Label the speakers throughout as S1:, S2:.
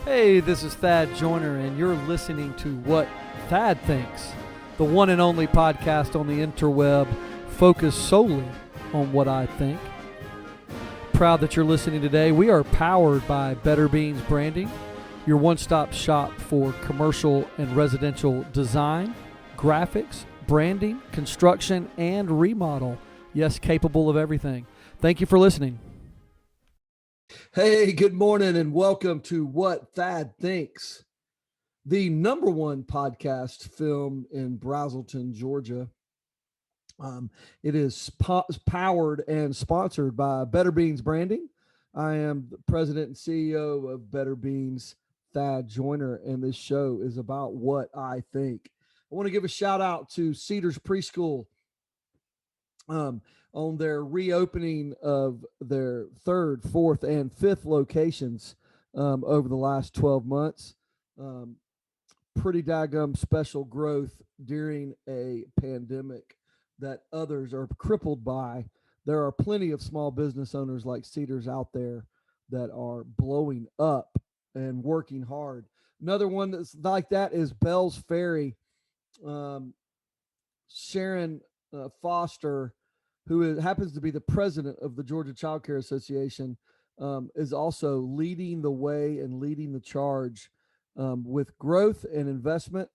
S1: Hey, this is Thad Joyner, and you're listening to What Thad Thinks, the one and only podcast on the interweb focused solely on what I think. Proud that you're listening today. We are powered by Better Beans Branding, your one-stop shop for commercial and residential design, graphics, branding, construction, and remodel. Yes, capable of everything. Thank you for listening. Hey, good morning and welcome to What Thad Thinks, the number one podcast filmed in Brazelton, Georgia. It is powered and sponsored by Better Beans Branding. I am the president and CEO of Better Beans, Thad Joyner, and this show is about what I think. I want to give a shout out to Cedars Preschool on their reopening of their third, fourth, and fifth locations over the last 12 months. Pretty daggum special growth during a pandemic that others are crippled by. There are plenty of small business owners like Cedars out there that are blowing up and working hard. Another one that's like that is Bell's Ferry. Sharon Foster, who happens to be the president of the Georgia Child Care Association, is also leading the way and leading the charge with growth and investment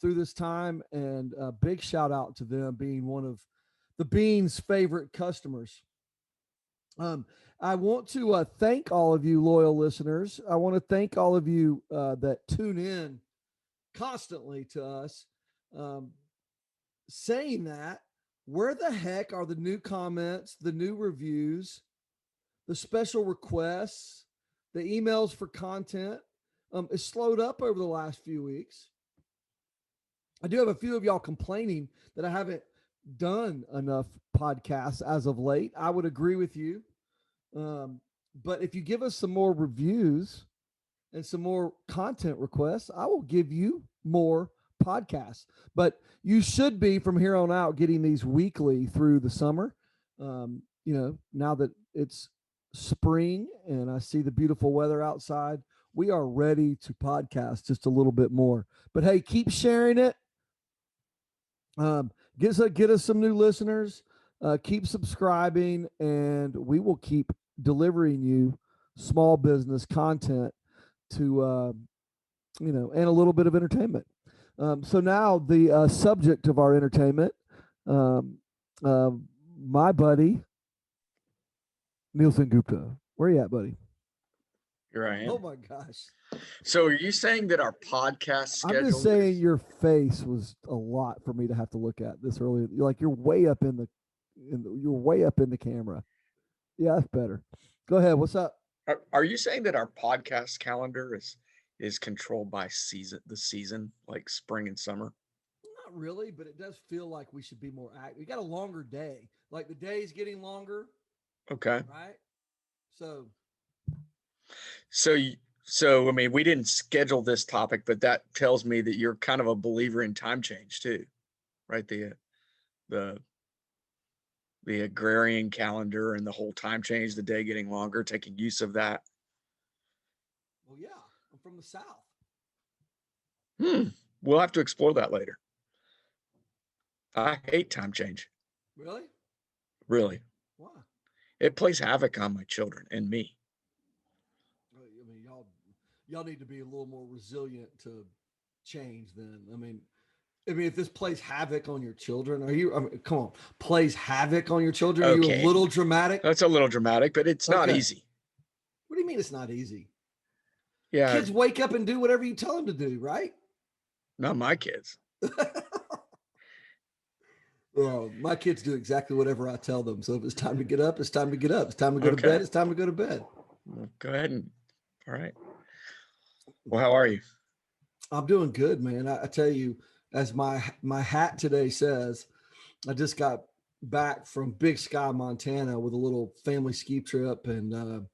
S1: through this time. And a big shout out to them being one of the Beans' favorite customers. I want to thank all of you loyal listeners. I want to thank all of you that tune in constantly to us. Saying that, where the heck are the new comments, the new reviews, the special requests, the emails for content? It's slowed up over the last few weeks. I do have a few of y'all complaining that I haven't done enough podcasts as of late. I would agree with you. But if you give us some more reviews and some more content requests, I will give you more podcasts. But you should be from here on out getting these weekly through the summer. Now that it's spring and I see the beautiful weather outside, we are ready to podcast just a little bit more. But hey, keep sharing it. Get us some new listeners. Keep subscribing, and we will keep delivering you small business content to and a little bit of entertainment. So now the subject of our entertainment, my buddy, Nielsen Gupta. Where you at, buddy?
S2: Here I am.
S1: Oh my gosh.
S2: So are you saying that our podcast schedule?
S1: I'm just saying your face was a lot for me to have to look at this early. You're way up you're way up in the camera. Yeah, that's better. Go ahead. What's up?
S2: Are you saying that our podcast calendar is controlled by the season, like spring and summer?
S1: Not really, but it does feel like we should be more active. We got a longer day. Like the day's getting longer.
S2: Okay.
S1: Right?
S2: So I mean, we didn't schedule this topic, but that tells me that you're kind of a believer in time change too, right? The agrarian calendar and the whole time change, the day getting longer, taking use of that.
S1: Well, yeah, I'm from the South.
S2: We'll have to explore that later. I hate time change.
S1: Really?
S2: Really.
S1: Why?
S2: It plays havoc on my children and me.
S1: I mean, y'all need to be a little more resilient to change then. I mean, if this plays havoc on your children, come on, plays havoc on your children? Are you a little dramatic?
S2: That's a little dramatic, but it's not easy.
S1: What do you mean it's not easy?
S2: Yeah.
S1: Kids wake up and do whatever you tell them to do, right?
S2: Not my kids.
S1: Well, my kids do exactly whatever I tell them. So if it's time to get up, it's time to get up. It's time to go to bed. It's time to go to bed.
S2: Well, go ahead all right. Well, how are you?
S1: I'm doing good, man. I tell you, as my hat today says, I just got back from Big Sky, Montana with a little family ski trip. And,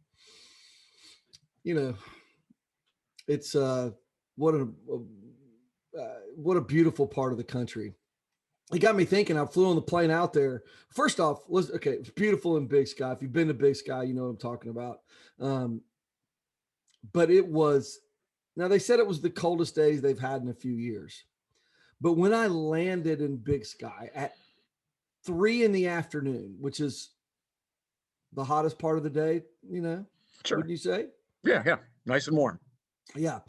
S1: it's what a beautiful part of the country. It got me thinking. I flew on the plane out there. First off, it's beautiful in Big Sky. If you've been to Big Sky, you know what I'm talking about. But it was Now they said it was the coldest days they've had in a few years. But when I landed in Big Sky at 3 in the afternoon, which is the hottest part of the day,
S2: Sure.
S1: wouldn't you say?
S2: Yeah, yeah. Nice and warm.
S1: Yeah.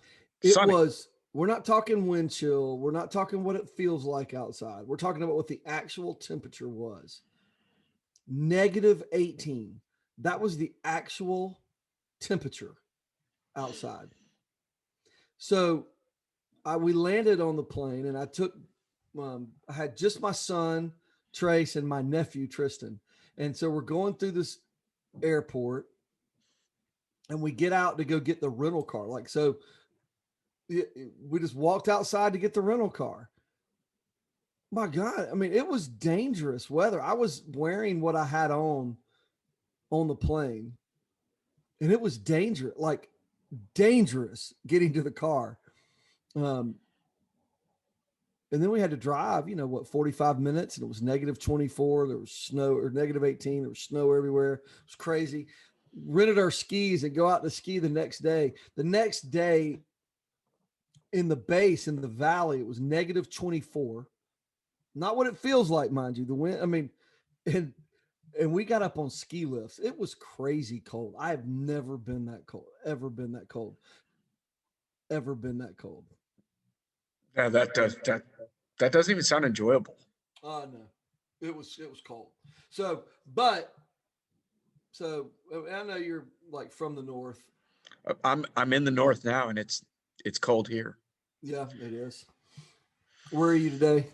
S1: It
S2: Sunny.
S1: was, we're not talking wind chill. We're not talking what it feels like outside. We're talking about what the actual temperature was. -18. That was the actual temperature outside. So we landed on the plane, and I had just my son Trace and my nephew Tristan, and so we're going through this airport, and we get out to go get the rental car. Like, so we just walked outside to get the rental car. My God, I mean, it was dangerous weather. I was wearing what I had on the plane, and it was dangerous, like dangerous getting to the car. Um, and then we had to drive, 45 minutes, and it was -24. There was snow, or -18. There was snow everywhere. It was crazy. Rented our skis and go out to ski the next day. The next day in the base, in the valley, it was -24. Not what it feels like, mind you. The wind, I mean, and we got up on ski lifts. It was crazy cold. I have never been that cold, ever been that cold, ever been that cold.
S2: Yeah, that doesn't even sound enjoyable.
S1: No, it was cold. So I know you're like from the north.
S2: I'm in the north now, and it's cold here.
S1: Yeah, it is. Where are you today?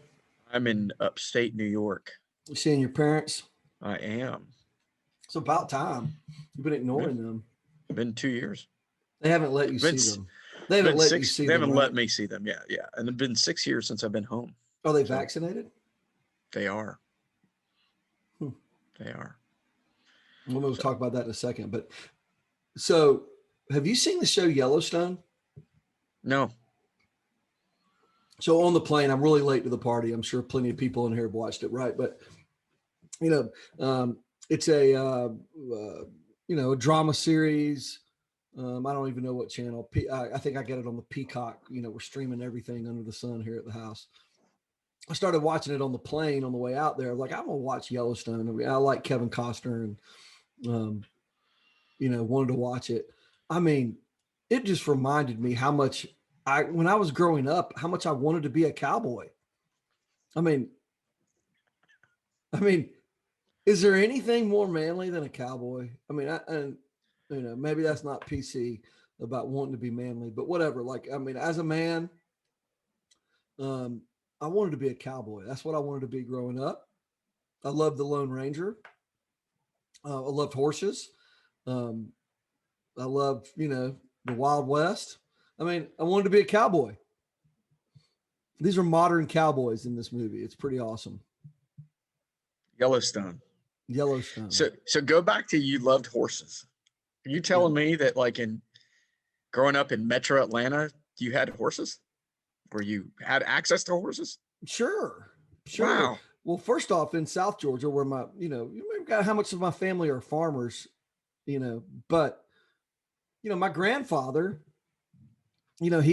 S2: I'm in upstate New York.
S1: You seeing your parents?
S2: I am.
S1: It's about time. You've been ignoring them.
S2: Been 2 years.
S1: They haven't let you see them. They haven't let you see
S2: They
S1: them.
S2: haven't
S1: Right?
S2: let me see them. Yeah, yeah. And it's been 6 years since I've been home.
S1: Are they vaccinated?
S2: They are. They are.
S1: We'll talk about that in a second. But so, have you seen the show Yellowstone?
S2: No.
S1: So on the plane, I'm really late to the party. I'm sure plenty of people in here have watched it, right? But it's a a drama series. I don't even know what channel. I think I get it on the Peacock. We're streaming everything under the sun here at the house. I started watching it on the plane on the way out there. Like, I'm gonna watch Yellowstone. I mean, I like Kevin Costner, and wanted to watch it. I mean, it just reminded me how much when I was growing up, how much I wanted to be a cowboy. I mean, is there anything more manly than a cowboy? I mean, maybe that's not PC about wanting to be manly, but whatever. Like, I mean, as a man, I wanted to be a cowboy. That's what I wanted to be growing up. I loved the Lone Ranger. I loved horses. I loved, the Wild West. I mean, I wanted to be a cowboy. These are modern cowboys in this movie. It's pretty awesome.
S2: Yellowstone.
S1: So
S2: go back to, you loved horses. Are you telling me that, like, in growing up in Metro Atlanta, you had horses? Or you had access to horses?
S1: Sure.
S2: Wow.
S1: Well, first off, in South Georgia, where you got how much of my family are farmers, but my grandfather, he and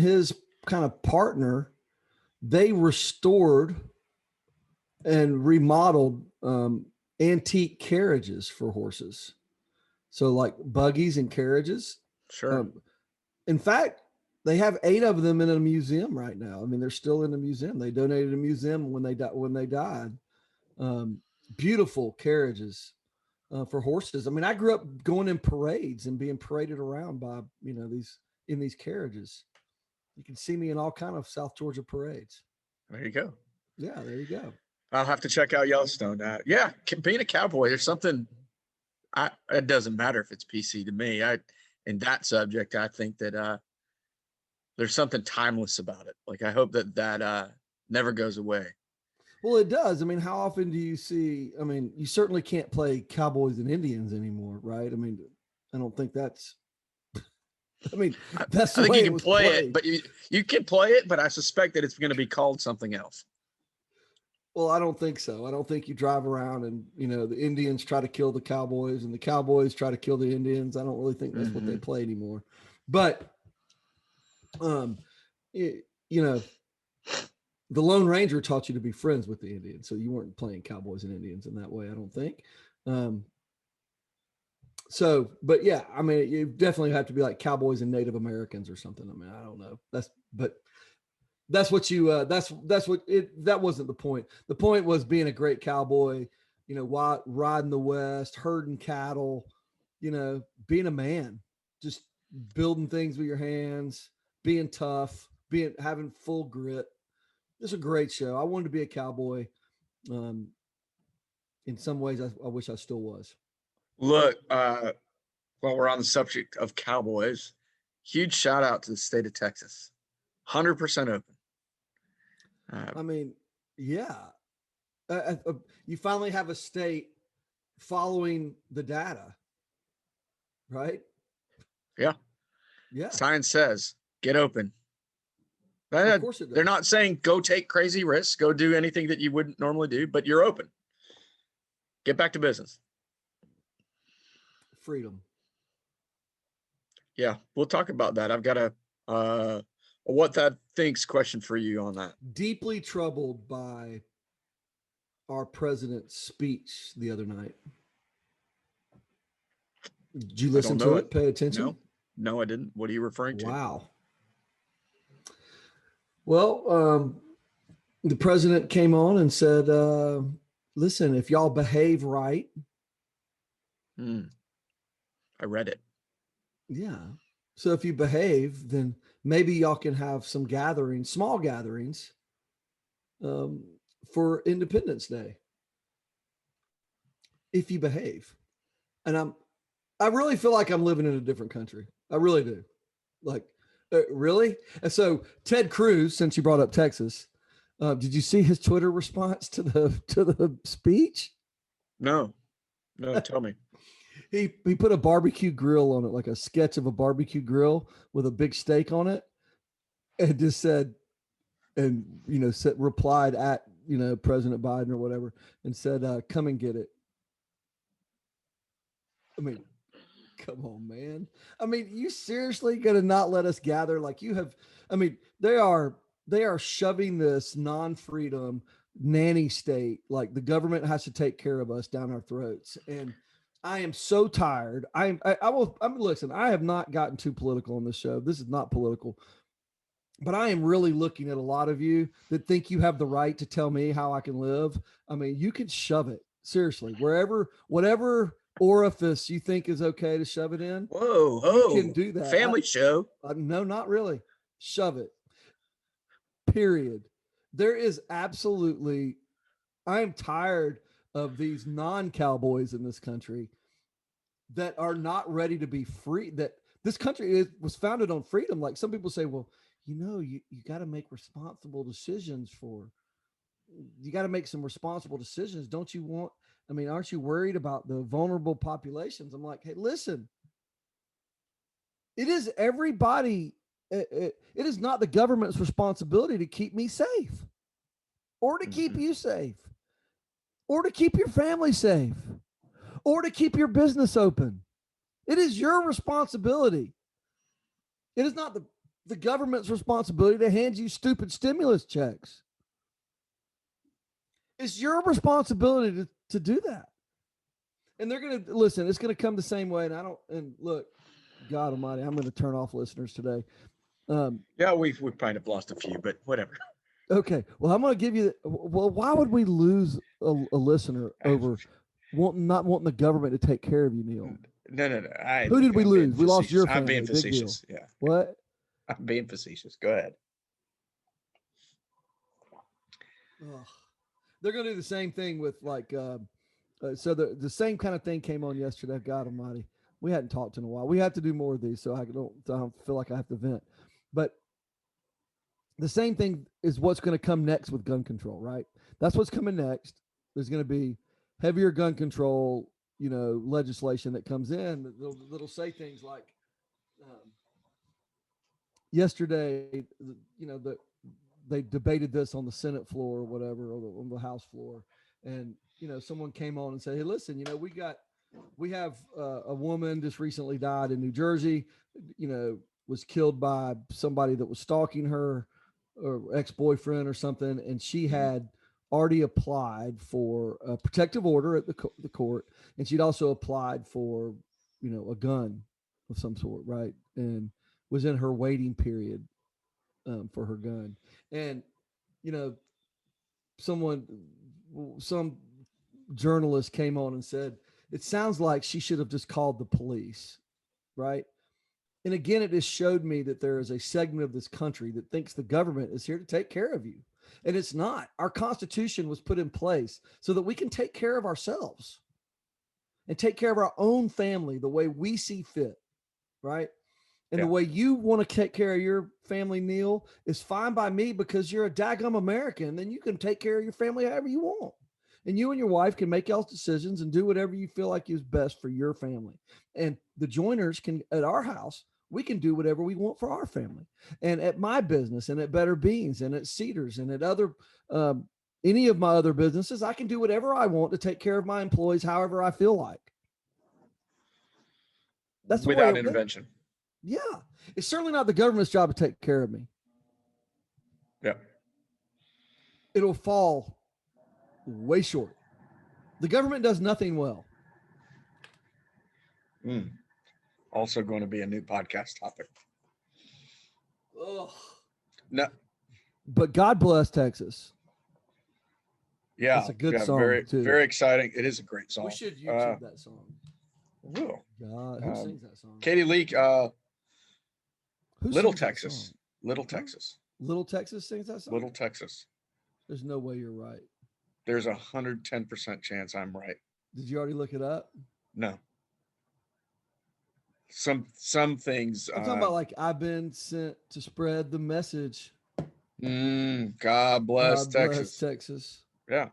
S1: his kind of partner, they restored and remodeled antique carriages for horses. So, like, buggies and carriages.
S2: Sure.
S1: In fact, they have 8 of them in a museum right now. I mean, they're still in the museum. They donated a museum when they died. Beautiful carriages for horses. I mean, I grew up going in parades and being paraded around by these carriages. You can see me in all kind of South Georgia parades.
S2: There you go.
S1: Yeah, there you go.
S2: I'll have to check out Yellowstone. Yeah, being a cowboy, there's something. It doesn't matter if it's PC to me. In that subject, I think that there's something timeless about it. Like, I hope that never goes away.
S1: Well, it does. I mean, how often do you see? I mean, you certainly can't play cowboys and Indians anymore, right? I mean, I don't think that's. I mean, that's the
S2: I think
S1: way
S2: you
S1: it
S2: can
S1: was
S2: play
S1: played.
S2: it, but you can play it, but I suspect that it's going to be called something else.
S1: Well, I don't think so. I don't think you drive around and, the Indians try to kill the Cowboys and the Cowboys try to kill the Indians. I don't really think that's what they
S2: Mhm.
S1: play anymore. But, um, it, you know, the Lone Ranger taught you to be friends with the Indians. So you weren't playing Cowboys and Indians in that way, I don't think. Um, but yeah, I mean, you definitely have to be like Cowboys and Native Americans or something. I mean, I don't know. But that's what you that's what it that wasn't the point. The point was being a great cowboy, riding the west, herding cattle, being a man, just building things with your hands, being tough, being having full grit. It's a great show. I wanted to be a cowboy. um in some ways I wish I still was.
S2: Look, while we're on the subject of Cowboys, huge shout out to the state of Texas. 100% open. Uh,
S1: I mean, yeah. You finally have a state following the data, right?
S2: yeah,
S1: Yeah,
S2: science says get open.
S1: of course it
S2: They're
S1: does.
S2: not saying go take crazy risks, go do anything that you wouldn't normally do, but you're open. Get back to business.
S1: Freedom.
S2: Yeah, we'll talk about that. I've got a what that thinks question for you on that.
S1: Deeply troubled by our president's speech the other night. Did you
S2: I don't
S1: listen
S2: know
S1: to
S2: it.
S1: it? Pay attention?
S2: No, no, I didn't. What are you referring to?
S1: Wow. Well, the president came on and said, listen, if y'all behave right,
S2: Hmm, I read it.
S1: yeah. So if you behave, then maybe y'all can have some gatherings, small gatherings, um, for Independence Day if you behave. And I really feel like I'm living in a different country. I really do. Like, really? And so Ted Cruz, since you brought up Texas, did you see his Twitter response to the speech?
S2: No, no, tell me.
S1: He put a barbecue grill on it, like a sketch of a barbecue grill with a big steak on it, and just said, and replied at President Biden or whatever, and said, "Come and get it." I mean, come on, man. I mean, you seriously gonna not let us gather like you have? I mean, they are shoving this non-freedom nanny state, like the government has to take care of us, down our throats. And I am so tired. I'm listen, I have not gotten too political on this show. This is not political. But I am really looking at a lot of you that think you have the right to tell me how I can live. I mean, you can shove it, seriously, wherever, whatever orifice you think is okay to shove it in,
S2: Whoa,
S1: you can
S2: whoa,
S1: do that.
S2: family show.
S1: No, not really. Shove it. Period. There is absolutely. I am tired of these non-cowboys in this country that are not ready to be free. That this country was founded on freedom. Like some people say, well, you got to make responsible decisions for. You got to make some responsible decisions. Don't you want? I mean, aren't you worried about the vulnerable populations? I'm like, hey, listen, it is everybody. It is not the government's responsibility to keep me safe or to keep
S2: Mhm.
S1: you safe or to keep your family safe or to keep your business open. It is your responsibility. It is not the government's responsibility to hand you stupid stimulus checks. It's your responsibility to do that. And they're going to listen, it's going to come the same way. And look, God Almighty, I'm going to turn off listeners today.
S2: Yeah, we kind of lost a few, but whatever.
S1: Okay. Well, I'm going to give you, well, why would we lose a listener over not wanting the government to take care of you, Neil?
S2: No, no, no.
S1: Who did we
S2: I'm being
S1: lose? We lost
S2: facetious.
S1: your
S2: I'm being
S1: family. Big deal.
S2: facetious. Yeah,
S1: What?
S2: I'm being facetious. Go ahead.
S1: Ugh. They're going to do the same thing with like, so the same kind of thing came on yesterday. God Almighty, we hadn't talked in a while. We have to do more of these, so I don't feel like I have to vent. But the same thing is what's going to come next with gun control, right? That's what's coming next. There's going to be heavier gun control, legislation that comes in that'll say things like, yesterday, the they debated this on the Senate floor or whatever, or on the House floor, and someone came on and said, "Hey, listen, we have a woman just recently died in New Jersey, was killed by somebody that was stalking her, or ex-boyfriend or something, and she had already applied for a protective order at the court, and she'd also applied for, a gun of some sort, right? And was in her waiting period for her gun, and you know, someone, some journalist came on and said, it sounds like she should have just called the police, right? And again, it just showed me that there is a segment of this country that thinks the government is here to take care of you. And it's not. Our Constitution was put in place so that we can take care of ourselves and take care of our own family the way we see fit, right? And
S2: Yeah.
S1: the way you want to take care of your family, Neil, is fine by me because you're a daggum American. Then you can take care of your family however you want. And you and your wife can make y'all's decisions and do whatever you feel like is best for your family. And the joiners can, at our house, we can do whatever we want for our family. And at my business and at Better Beans and at Cedars and at other, any of my other businesses, I can do whatever I want to take care of my employees however I feel like. That's the way
S2: Without
S1: it
S2: intervention.
S1: Went. Yeah. It's certainly not the government's job to take care of me.
S2: Yeah.
S1: It'll fall way short. The government does nothing well.
S2: Also going to be a new podcast topic.
S1: Ugh.
S2: No.
S1: But God bless Texas.
S2: Yeah.
S1: It's a good song,
S2: very,
S1: too.
S2: Very exciting. It is a great song.
S1: We should YouTube that song.
S2: Will.
S1: God, who sings that song?
S2: Katie Leak, Little Texas.
S1: Song?
S2: Little Texas.
S1: Little Texas sings that song?
S2: Little Texas.
S1: There's no way you're right.
S2: There's 110% chance I'm right.
S1: Did you already look it up?
S2: No. Some things.
S1: I'm talking about like I've been sent to spread the message.
S2: God bless Texas.
S1: Texas.
S2: Yeah.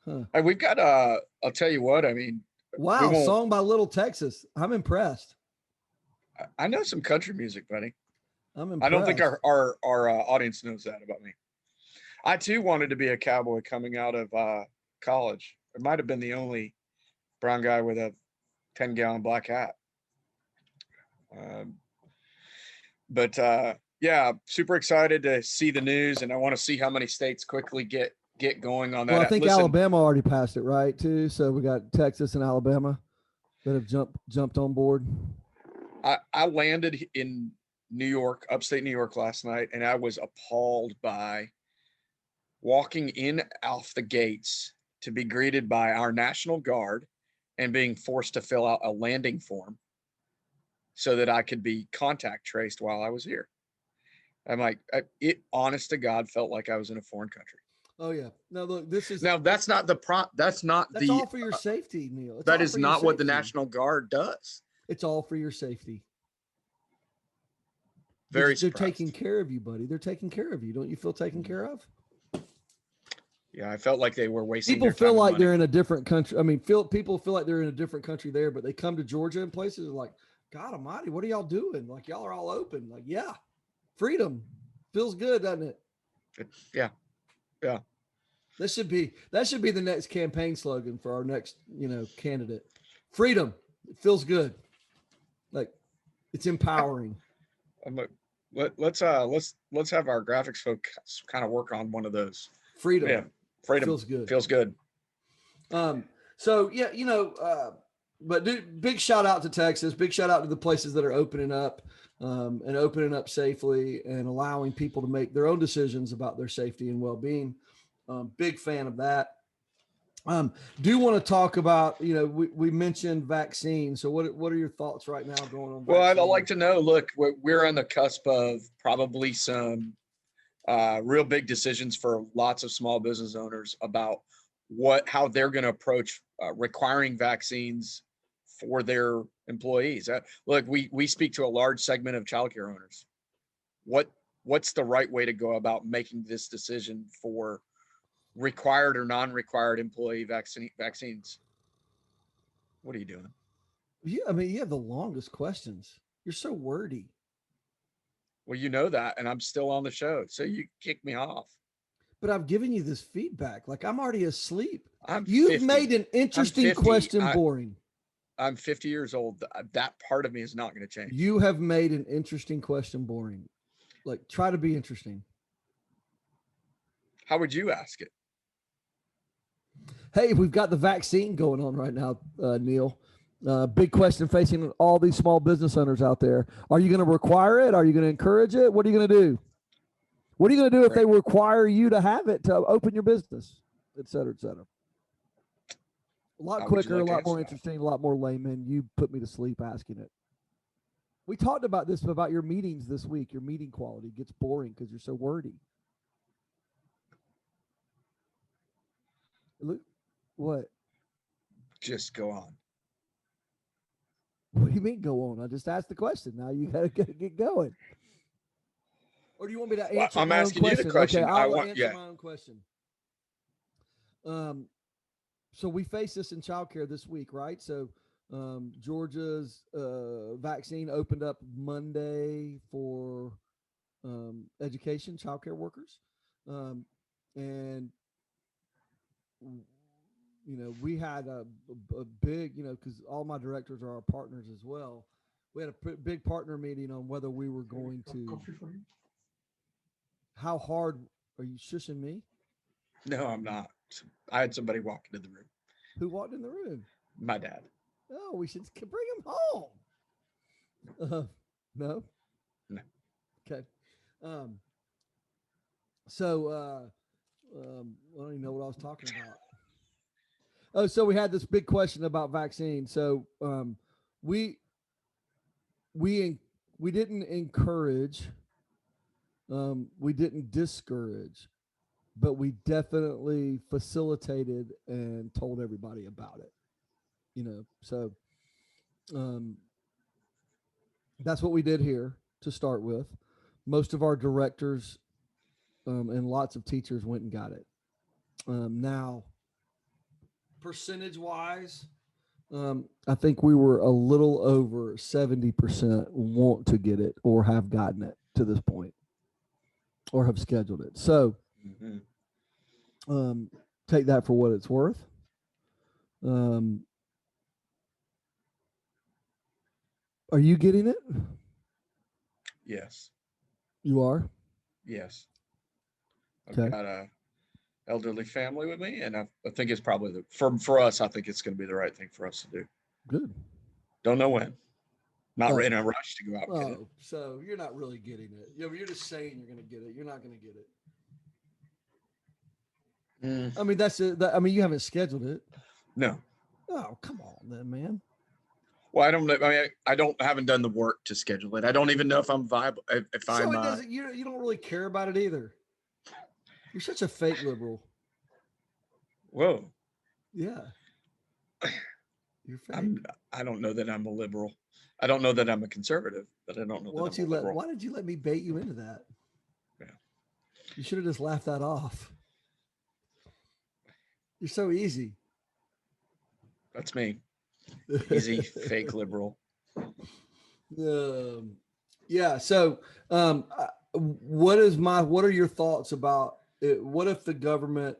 S1: Huh.
S2: Hey, we've got I'll tell you what, I mean.
S1: Wow, song by Little Texas. I'm impressed.
S2: I know some country music, buddy.
S1: I'm impressed.
S2: I don't think our audience knows that about me. I too wanted to be a cowboy coming out of college. It might have been the only brown guy with a 10-gallon black hat. But yeah, super excited to see the news, and I want to see how many states quickly get going on that.
S1: Well, I think Alabama already passed it, right? Too. So we got Texas and Alabama that have jumped on board.
S2: I landed in New York, upstate New York last night, and I was appalled by walking in off the gates to be greeted by our National Guard and being forced to fill out a landing form so that I could be contact traced while I was here. I'm like, it honest to God felt like I was in a foreign country.
S1: Oh yeah. No, look, this is
S2: that's not that's
S1: all for your safety, Neil.
S2: That is not what the National Guard does.
S1: It's all for your safety.
S2: They're
S1: taking care of you, buddy. They're taking care of you. Don't you feel taken care of?
S2: Yeah, I felt like they were wasting.
S1: People feel like they're in a different country. I mean, people feel like they're in a different country there, but they come to Georgia and places like, God Almighty, what are y'all doing? Like y'all are all open. Like, yeah, freedom feels good, doesn't it?
S2: Yeah.
S1: That should be the next campaign slogan for our next, candidate. Freedom. It feels good. Like it's empowering.
S2: Let's have our graphics folks kind of work on one of those.
S1: Freedom.
S2: Yeah. Freedom
S1: feels good.
S2: Feels good.
S1: So yeah, but big shout out to Texas. Big shout out to the places that are opening up and opening up safely and allowing people to make their own decisions about their safety and well-being. Big fan of that. Do want to talk about, we mentioned vaccines. So what are your thoughts right now going on?
S2: Well, I'd like to know, look, we're on the cusp of probably some real big decisions for lots of small business owners about how they're going to approach requiring vaccines for their employees. Look, we speak to a large segment of childcare owners. What's the right way to go about making this decision for required or non-required employee vaccines? What are you doing?
S1: Yeah, I mean, you have the longest questions. You're so wordy.
S2: Well, you know that, and I'm still on the show, so you kick me off.
S1: But I've given you this feedback. Like I'm already asleep.
S2: I'm
S1: You've
S2: 50.
S1: made an
S2: I'm
S1: interesting
S2: 50.
S1: question boring.
S2: I'm 50 years old. That part of me is not going to change.
S1: You have made an interesting question boring. Like try to be interesting.
S2: How would you ask it?
S1: Hey, we've got the vaccine going on right now, Neel. Big question facing all these small business owners out there. Are you going to require it? Are you going to encourage it? What are you going to do? What are you going to do if they require you to have it to open your business, et cetera, et cetera? A lot quicker, a lot more interesting, a lot more layman. You put me to sleep asking it. We talked about this, about your meetings this week. Your meeting quality gets boring because you're so wordy. Look, what?
S2: Just go on.
S1: What do you mean go on? I just asked the question. Now you got to get going. Or do you want me to answer
S2: I'm
S1: my
S2: asking
S1: own
S2: you
S1: question?
S2: the question.
S1: Okay, I'll
S2: want,
S1: answer
S2: yeah.
S1: my own question. So we face this in childcare this week, right? So Georgia's vaccine opened up Monday for education, childcare workers. And you know, we had a big, you know, because all my directors are our partners as well. We had a big partner meeting on whether we were going to. How hard are you shushing me?
S2: No, I'm not. I had somebody walk into the room.
S1: Who walked in the room?
S2: My dad.
S1: Oh, we should bring him home. No.
S2: No.
S1: Okay. So I don't even know what I was talking about. Oh, so we had this big question about vaccine. So we didn't encourage, we didn't discourage, but we definitely facilitated and told everybody about it. You know, so that's what we did here to start with. Most of our directors and lots of teachers went and got it. Now, percentage wise, I think we were a little over 70% want to get it or have gotten it to this point or have scheduled it. So take that for what it's worth. Are you getting it?
S2: Yes.
S1: You are?
S2: Yes. I've
S1: Okay.
S2: got a elderly family with me, and I think it's probably for us. I think it's going to be the right thing for us to do.
S1: Good.
S2: Don't know when. Not in a rush to go out and get it.
S1: So you're not really getting it. You're just saying you're going to get it. You're not going to get it. I mean, that's it. I mean, you haven't scheduled it.
S2: No.
S1: Oh, come on, then, man.
S2: Well, I don't know. I mean, haven't done the work to schedule it. I don't even know if I'm viable.
S1: So it doesn't. You don't really care about it either. You're such a fake liberal.
S2: Whoa.
S1: Yeah. You're fake.
S2: I don't know that I'm a liberal. I don't know that I'm a conservative, but I don't know that I'm a liberal.
S1: Why did you let me bait you into that?
S2: Yeah.
S1: You should have just laughed that off. You're so easy.
S2: That's me. Easy, fake liberal.
S1: Yeah. So, what are your thoughts about it? What if the government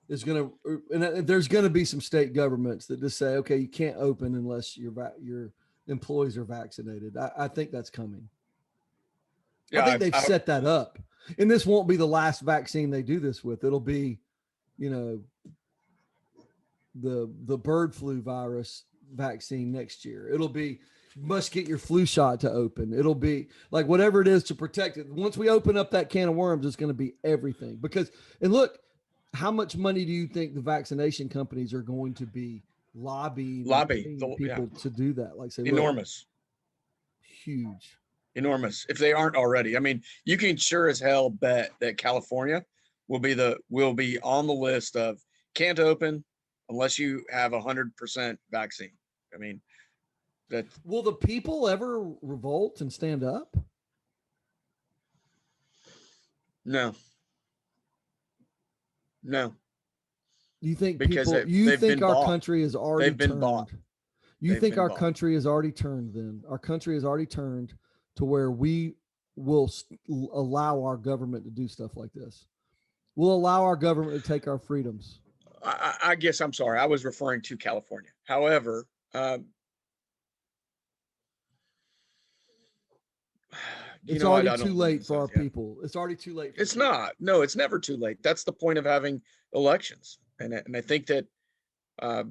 S1: is going to, and there's going to be some state governments that just say, okay, you can't open unless your employees are vaccinated. I think that's coming. Yeah, I think they've set that up, and this won't be the last vaccine they do this with. It'll be, you know, the bird flu virus vaccine next year. It'll be must get your flu shot to open. It'll be like whatever it is to protect it. Once we open up that can of worms, it's going to be everything. Because, and look, how much money do you think the vaccination companies are going to be lobbying people to do that? Like, say,
S2: enormous,
S1: huge,
S2: enormous. If they aren't already, I mean, you can sure as hell bet that California will be on the list of can't open unless you have 100% vaccine. I mean,
S1: will the people ever revolt and stand up?
S2: No.
S1: You think people? You think our country is already turned? Bought. You think our country is already turned? Then our country is already turned to where we will allow our government to do stuff like this. We'll allow our government to take our freedoms.
S2: I guess I'm sorry. I was referring to California. However,
S1: It's
S2: I
S1: already too
S2: don't live in the
S1: late for our
S2: South yet.
S1: people. It's already too late.
S2: It's not. No, it's never too late. That's the point of having elections, and I think that uh,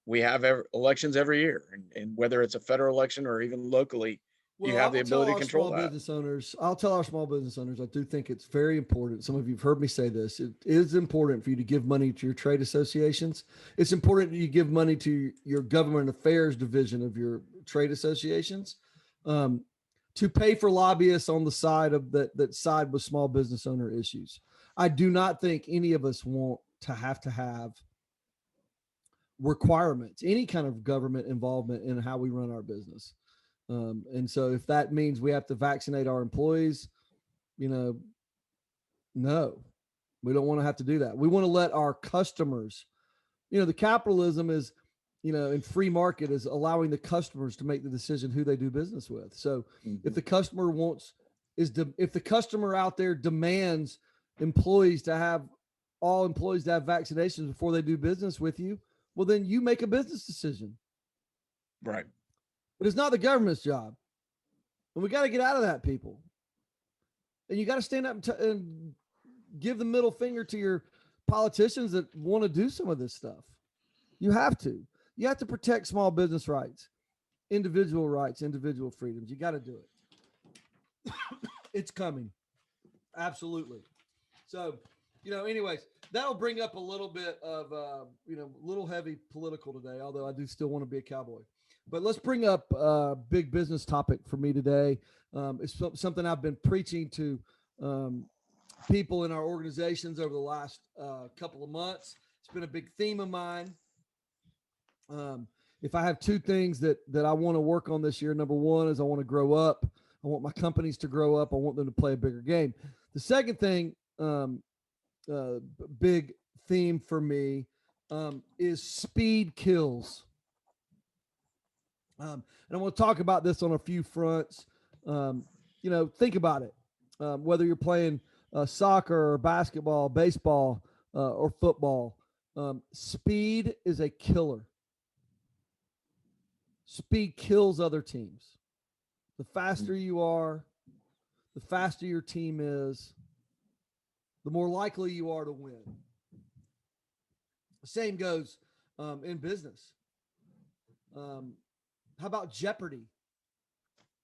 S2: we have elections every year, and whether it's a federal election or even locally, you
S1: Well, I
S2: have the
S1: will tell
S2: ability to
S1: our
S2: control
S1: small
S2: that.
S1: business owners, I'll tell our small business owners, I do think it's very important. Some of you have heard me say this. It is important for you to give money to your trade associations. It's important that you give money to your government affairs division of your trade associations, um, to pay for lobbyists on the side of that side with small business owner issues. I do not think any of us want to have requirements, any kind of government involvement in how we run our business. And so if that means we have to vaccinate our employees, you know, no, we don't want to have to do that. We want to let our customers, the capitalism is, in free market is allowing the customers to make the decision who they do business with. So if the customer if the customer out there demands all employees to have vaccinations before they do business with you, well, then you make a business decision.
S2: Right.
S1: But it's not the government's job. And we got to get out of that, people. And you got to stand up and give the middle finger to your politicians that want to do some of this stuff. You have to. You have to protect small business rights, individual freedoms. You got to do it. It's coming. Absolutely. So, anyways, that'll bring up a little bit of, a little heavy political today, although I do still want to be a cowboy. But let's bring up a big business topic for me today. It's something I've been preaching to people in our organizations over the last couple of months. It's been a big theme of mine. If I have two things that I want to work on this year, number one is I want to grow up. I want my companies to grow up. I want them to play a bigger game. The second thing, big theme for me, is speed kills. And I want to talk about this on a few fronts. Think about it. Whether you're playing soccer or basketball, baseball, or football, speed is a killer. Speed kills other teams. The faster you are, the faster your team is, the more likely you are to win. The same goes in business. How about Jeopardy?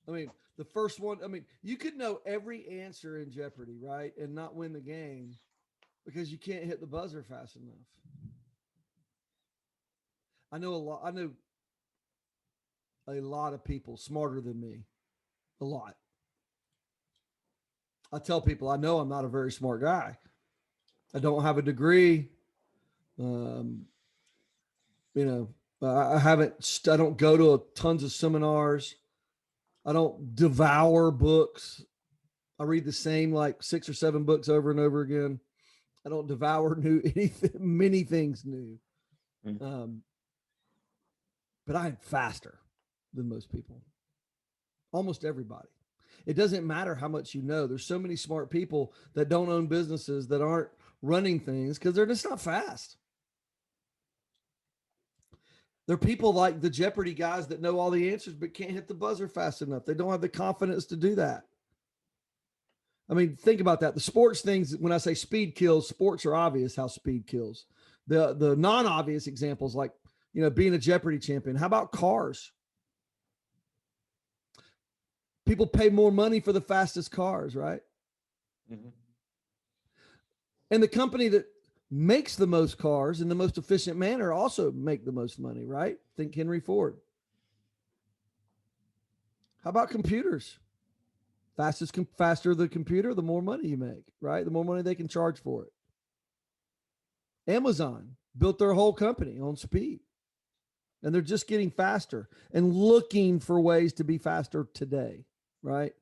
S1: I mean, the first one, you could know every answer in Jeopardy, right? And not win the game because you can't hit the buzzer fast enough. I know a lot of people smarter than me. A lot. I tell people I know I'm not a very smart guy. I don't have a degree. I don't go to tons of seminars. I don't devour books. I read the same like 6 or 7 books over and over again. I don't devour many things new. But I am faster than most people. Almost everybody. It doesn't matter how much you know. There's so many smart people that don't own businesses, that aren't running things because they're just not fast. There are people like the Jeopardy guys that know all the answers but can't hit the buzzer fast enough. They don't have the confidence to do that. I mean, think about that. The sports things, when I say speed kills, sports are obvious how speed kills. The non-obvious examples like, being a Jeopardy champion. How about cars? People pay more money for the fastest cars, right? Mm-hmm. And the company that makes the most cars in the most efficient manner also make the most money, right? Think Henry Ford. How about computers? Faster the computer, the more money you make, right? The more money they can charge for it. Amazon built their whole company on speed. And they're just getting faster and looking for ways to be faster today, right?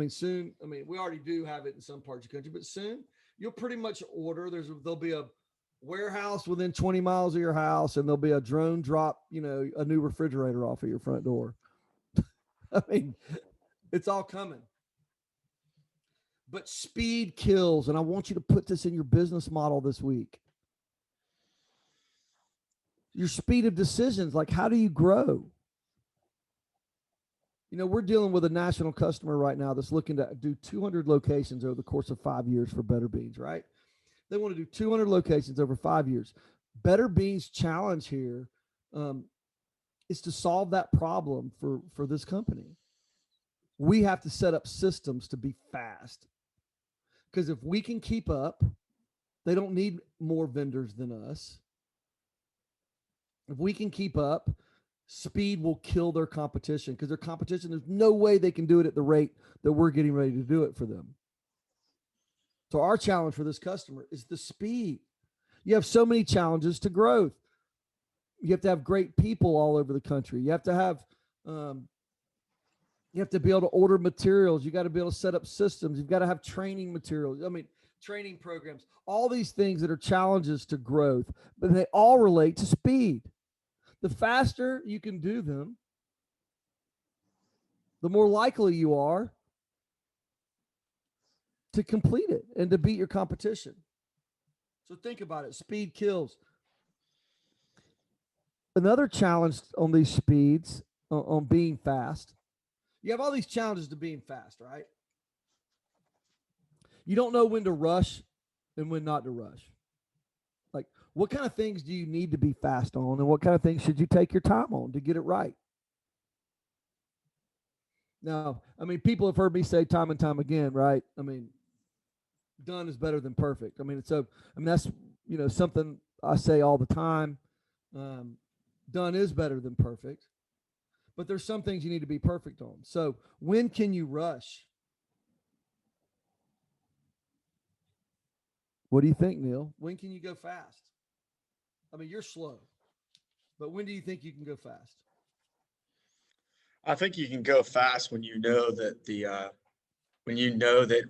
S1: Soon, we already do have it in some parts of the country, but soon you'll pretty much order. There'll be a warehouse within 20 miles of your house, and there'll be a drone drop, a new refrigerator off of your front door. It's all coming. But speed kills. And I want you to put this in your business model this week. Your speed of decisions, like how do you grow? You know, we're dealing with a national customer right now that's looking to do 200 locations over the course of 5 years for Better Beans, right? They want to do 200 locations over 5 years. Better Beans' challenge here is to solve that problem for this company. We have to set up systems to be fast. Because if we can keep up, they don't need more vendors than us. If we can keep up, speed will kill their competition because their competition, there's no way they can do it at the rate that we're getting ready to do it for them. So our challenge for this customer is the speed. You have so many challenges to growth. You have to have great people all over the country. You have to have, you have to be able to order materials. You got to be able to set up systems. You've got to have training materials. I mean, training programs, all these things that are challenges to growth, but they all relate to speed. The faster you can do them, the more likely you are to complete it and to beat your competition. So think about it. Speed kills. Another challenge on these speeds, on being fast, you have all these challenges to being fast, right? You don't know when to rush and when not to rush. Like, what kind of things do you need to be fast on, and what kind of things should you take your time on to get it right? Now, I mean, people have heard me say time and time again, right? I mean, done is better than perfect. I mean, that's, you know, something I say all the time. Done is better than perfect, but there's some things you need to be perfect on. So when can you rush? What do you think, Neil? When can you go fast? I mean, you're slow, but when do you think you can go fast?
S2: I think you can go fast when you know that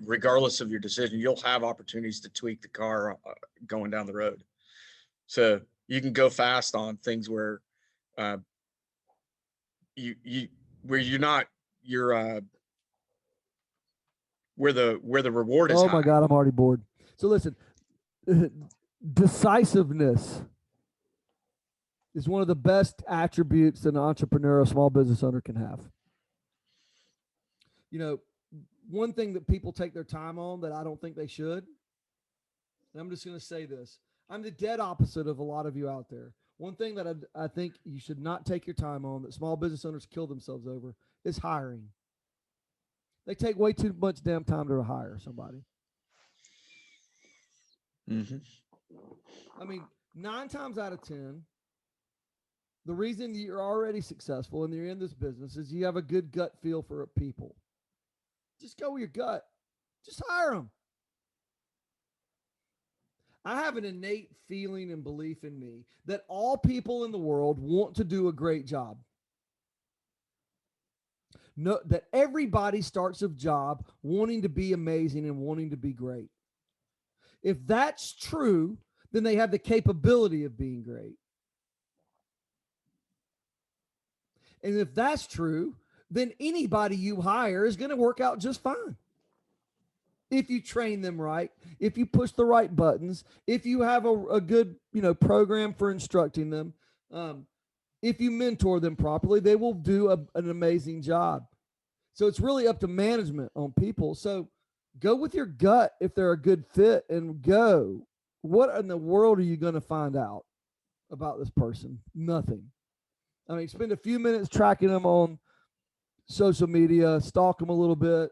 S2: regardless of your decision, you'll have opportunities to tweak the car going down the road. So you can go fast on things where where the reward is
S1: Oh
S2: high.
S1: my God, I'm already bored. So listen, decisiveness is one of the best attributes that an entrepreneur, a small business owner can have. You know, one thing that people take their time on that I don't think they should, and I'm just going to say this. I'm the dead opposite of a lot of you out there. One thing that I think you should not take your time on, that small business owners kill themselves over, is hiring. They take way too much damn time to hire somebody.
S2: Mm-hmm.
S1: I mean, 9 times out of 10, the reason you're already successful and you're in this business is you have a good gut feel for people. Just go with your gut. Just hire them. I have an innate feeling and belief in me that all people in the world want to do a great job. No, that everybody starts a job wanting to be amazing and wanting to be great. If that's true, then they have the capability of being great. And if that's true, then anybody you hire is going to work out just fine. If you train them right, if you push the right buttons, if you have a good, program for instructing them, if you mentor them properly, they will do an amazing job. So it's really up to management on people. So go with your gut if they're a good fit and go. What in the world are you going to find out about this person? Nothing. I mean, spend a few minutes tracking them on social media, stalk them a little bit,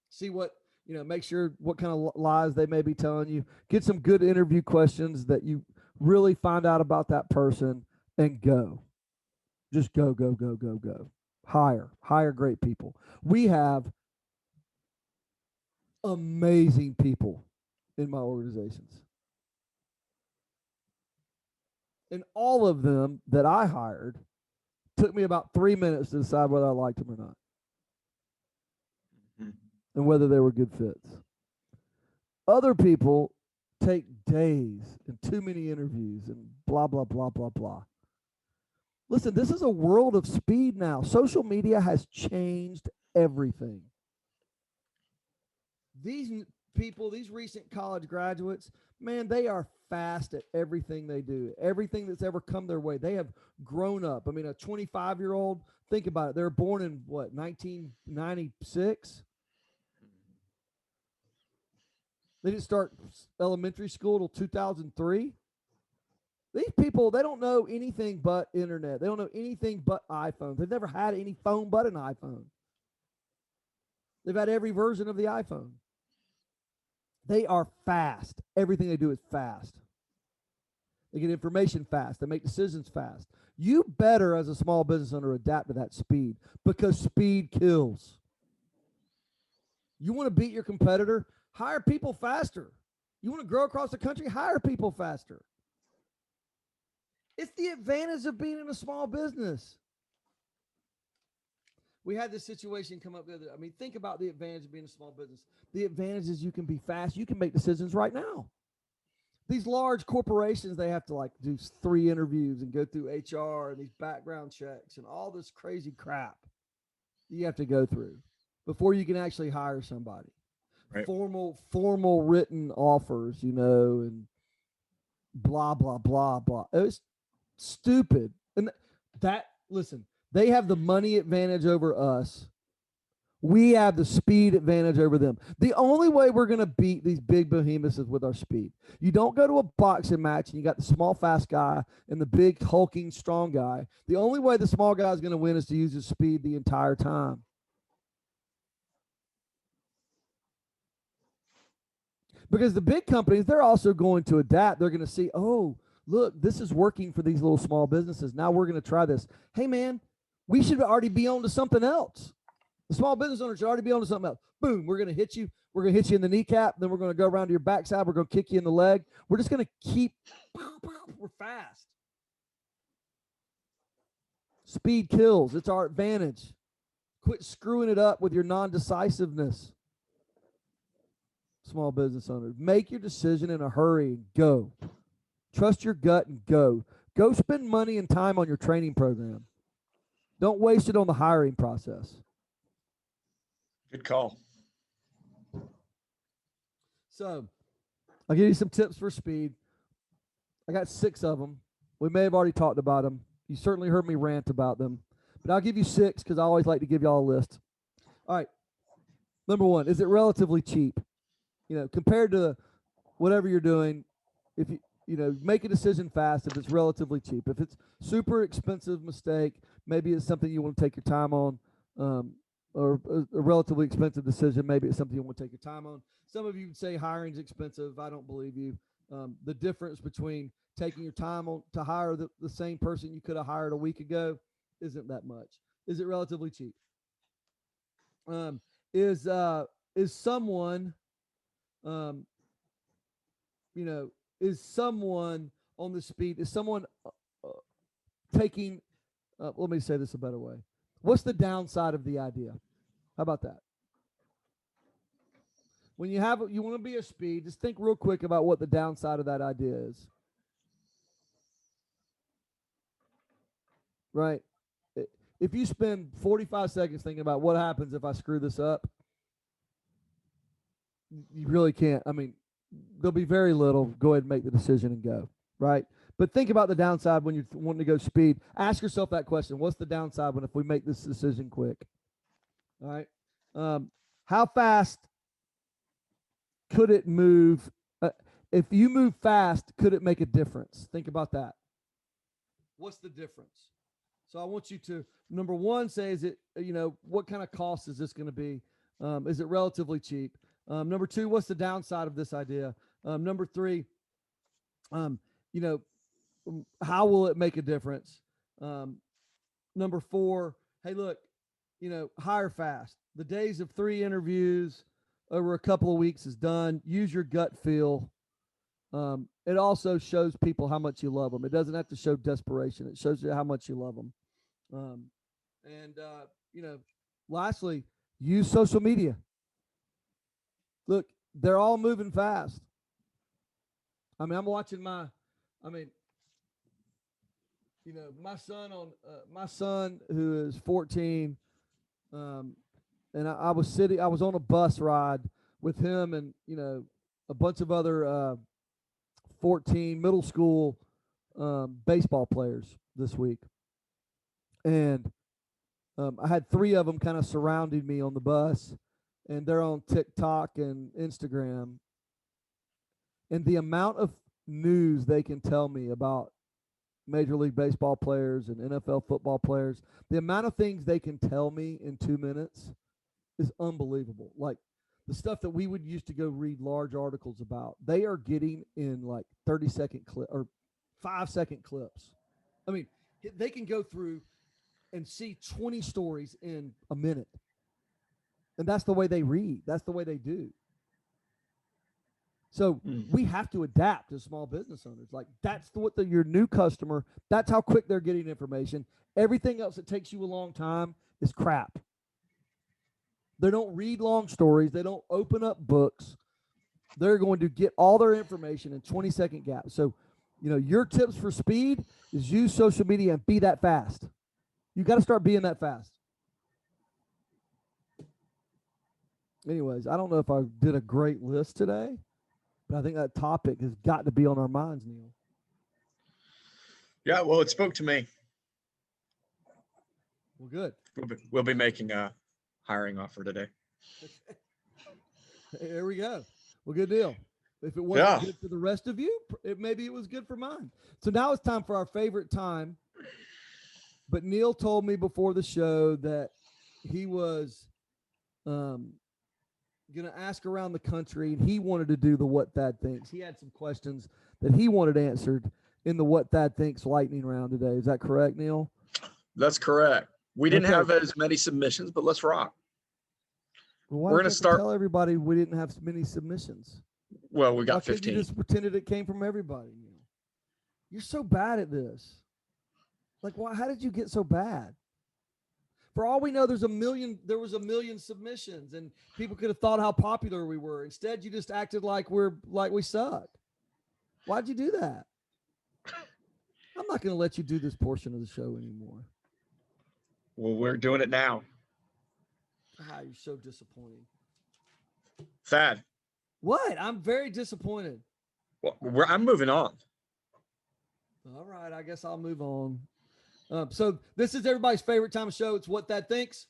S1: see what, make sure what kind of lies they may be telling you. Get some good interview questions that you really find out about that person and go. Just go, go, go, go, go. Hire great people. We have amazing people in my organizations. And all of them that I hired took me about 3 minutes to decide whether I liked them or not. Mm-hmm. And whether they were good fits. Other people take days and too many interviews and blah, blah, blah, blah, blah. Listen, this is a world of speed now. Social media has changed everything. People, these recent college graduates, man, they are fast at everything they do. Everything that's ever come their way, they have grown up. I mean, a 25-year-old, think about it. They're born in what, 1996? They didn't start elementary school till 2003. These people, they don't know anything but internet. They don't know anything but iPhones. They've never had any phone but an iPhone. They've had every version of the iPhone. They are fast. Everything they do is fast. They get information fast. They make decisions fast. You better, as a small business owner, adapt to that speed, because speed kills. You want to beat your competitor? Hire people faster. You want to grow across the country? Hire people faster. It's the advantage of being in a small business. We had this situation come up the other. I mean, think about the advantage of being a small business. The advantage is you can be fast. You can make decisions right now. These large corporations, they have to like do 3 interviews and go through HR and these background checks and all this crazy crap you have to go through before you can actually hire somebody. Right. Formal written offers, and blah, blah, blah, blah. It was stupid. And listen, they have the money advantage over us. We have the speed advantage over them. The only way we're going to beat these big behemoths is with our speed. You don't go to a boxing match and you got the small, fast guy and the big, hulking, strong guy. The only way the small guy is going to win is to use his speed the entire time. Because the big companies, they're also going to adapt. They're going to see, oh, look, this is working for these little small businesses. Now we're going to try this. Hey, man, we should already be on to something else. The small business owner should already be on to something else. Boom, we're going to hit you. We're going to hit you in the kneecap. Then we're going to go around to your backside. We're going to kick you in the leg. We're just going to keep, we're fast. Speed kills. It's our advantage. Quit screwing it up with your non-decisiveness. Small business owners, make your decision in a hurry and go. Trust your gut and go. Go spend money and time on your training program. Don't waste it on the hiring process.
S2: Good call.
S1: So, I'll give you some tips for speed. I got 6 of them. We may have already talked about them. You certainly heard me rant about them. But I'll give you 6 because I always like to give y'all a list. All right. Number 1, is it relatively cheap? Compared to whatever you're doing, if you make a decision fast, if it's relatively cheap. If it's super expensive mistake, maybe it's something you want to take your time on, or a relatively expensive decision, maybe it's something you want to take your time on. Some of you would say hiring's expensive. I don't believe you. The difference between taking your time on to hire the same person you could have hired a week ago isn't that much. Is it relatively cheap? Is someone is someone on the speed? Is someone taking? Let me say this a better way. What's the downside of the idea? How about that? When you want to be a speed, just think real quick about what the downside of that idea is. Right? If you spend 45 seconds thinking about what happens if I screw this up, you really can't. I mean, there'll be very little. Go ahead and make the decision and go. Right? But think about the downside when you're wanting to go speed. Ask yourself that question. What's the downside if we make this decision quick? All right. How fast could it move? If you move fast, could it make a difference? Think about that. What's the difference? So I want you to, number 1, say, is it, what kind of cost is this going to be? Is it relatively cheap? Number 2, what's the downside of this idea? Number 3, how will it make a difference? Number 4, hey, look, hire fast. The days of 3 interviews over a couple of weeks is done. Use your gut feel. It also shows people how much you love them. It doesn't have to show desperation. It shows you how much you love them. Lastly, use social media. Look, they're all moving fast. I mean, I'm watching my son who is 14, and I was on a bus ride with him and a bunch of other 14 middle school baseball players this week, and I had three of them kind of surrounding me on the bus, and they're on TikTok and Instagram, and the amount of news they can tell me about Major League Baseball players and NFL football players, the amount of things they can tell me in 2 minutes is unbelievable. Like the stuff that we would used to go read large articles about, they are getting in like 30-second clip or 5-second clips. I mean, they can go through and see 20 stories in a minute. And that's the way they read. That's the way they do. So we have to adapt as small business owners. Like that's your new customer. That's how quick they're getting information. Everything else that takes you a long time is crap. They don't read long stories. They don't open up books. They're going to get all their information in 20-second gaps. So, your tips for speed is use social media and be that fast. You got to start being that fast. Anyways, I don't know if I did a great list today, but I think that topic has got to be on our minds, Neel.
S2: Yeah, well, it spoke to me.
S1: Well, good.
S2: We'll be making a hiring offer today.
S1: There we go. Well, good deal. If it wasn't good for the rest of you, maybe it was good for mine. So now it's time for our favorite time. But Neel told me before the show that he was going to ask around the country, and he wanted to do the What Thad Thinks. He had some questions that he wanted answered in the What Thad Thinks lightning round today. Is that correct, Neel?
S2: That's correct. We didn't have as many submissions, but let's rock.
S1: Well, why We're going to start. Tell everybody we didn't have many submissions.
S2: Well, we got 15.
S1: You just pretended it came from everybody. You're so bad at this. Like, why? How did you get so bad? For all we know, there was a million submissions, and people could have thought how popular we were. Instead, you just acted like we suck. Why'd you do that? I'm not going to let you do this portion of the show anymore.
S2: Well, we're doing it now.
S1: You're so disappointing.
S2: Thad.
S1: What? I'm very disappointed.
S2: Well, I'm moving on.
S1: All right, I guess I'll move on. So this is everybody's favorite time of show. It's What Thad Thinks.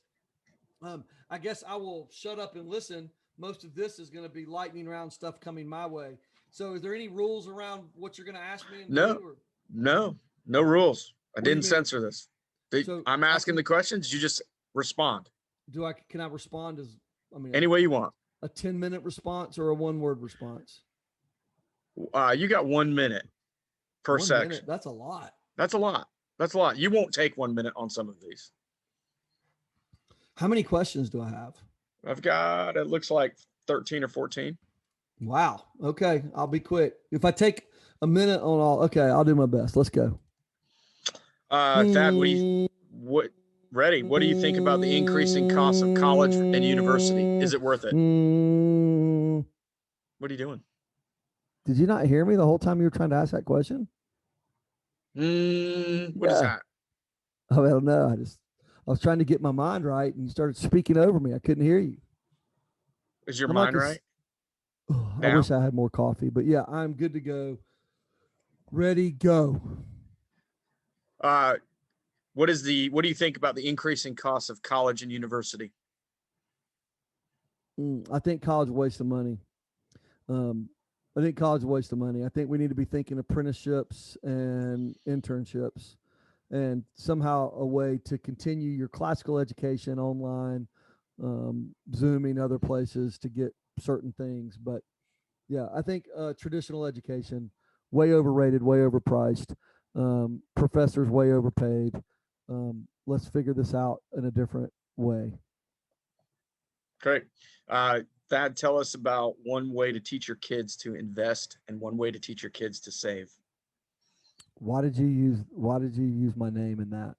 S1: I guess I will shut up and listen. Most of this is going to be lightning round stuff coming my way. So is there any rules around what you're going to ask me?
S2: No rules. I didn't censor this. I'm asking the questions. You just respond.
S1: Can I respond
S2: any way you want?
S1: A 10-minute response or a 1-word response?
S2: You got 1 minute per section.
S1: Minute? That's a lot.
S2: That's a lot. You won't take 1 minute on some of these.
S1: How many questions do I have?
S2: I've got, it looks like 13 or 14.
S1: Wow. Okay. I'll be quick. If I take a minute on all, okay, I'll do my best. Let's go.
S2: Thad, what do you think about the increasing cost of college and university? Is it worth it? What are you doing?
S1: Did you not hear me the whole time you were trying to ask that question?
S2: What is that?
S1: I don't know. I was trying to get my mind right, and you started speaking over me. I couldn't hear you.
S2: Is your mind right?
S1: I wish I had more coffee, but yeah, I'm good to go. Ready, go.
S2: What do you think about the increasing costs of college and university?
S1: I think college wastes of money. I think college is a waste of money. I think we need to be thinking apprenticeships and internships and somehow a way to continue your classical education online, Zooming other places to get certain things. But yeah, I think traditional education, way overrated, way overpriced, professors way overpaid. Let's figure this out in a different way.
S2: Great. Thad, tell us about one way to teach your kids to invest and one way to teach your kids to save.
S1: Why did you use my name in that?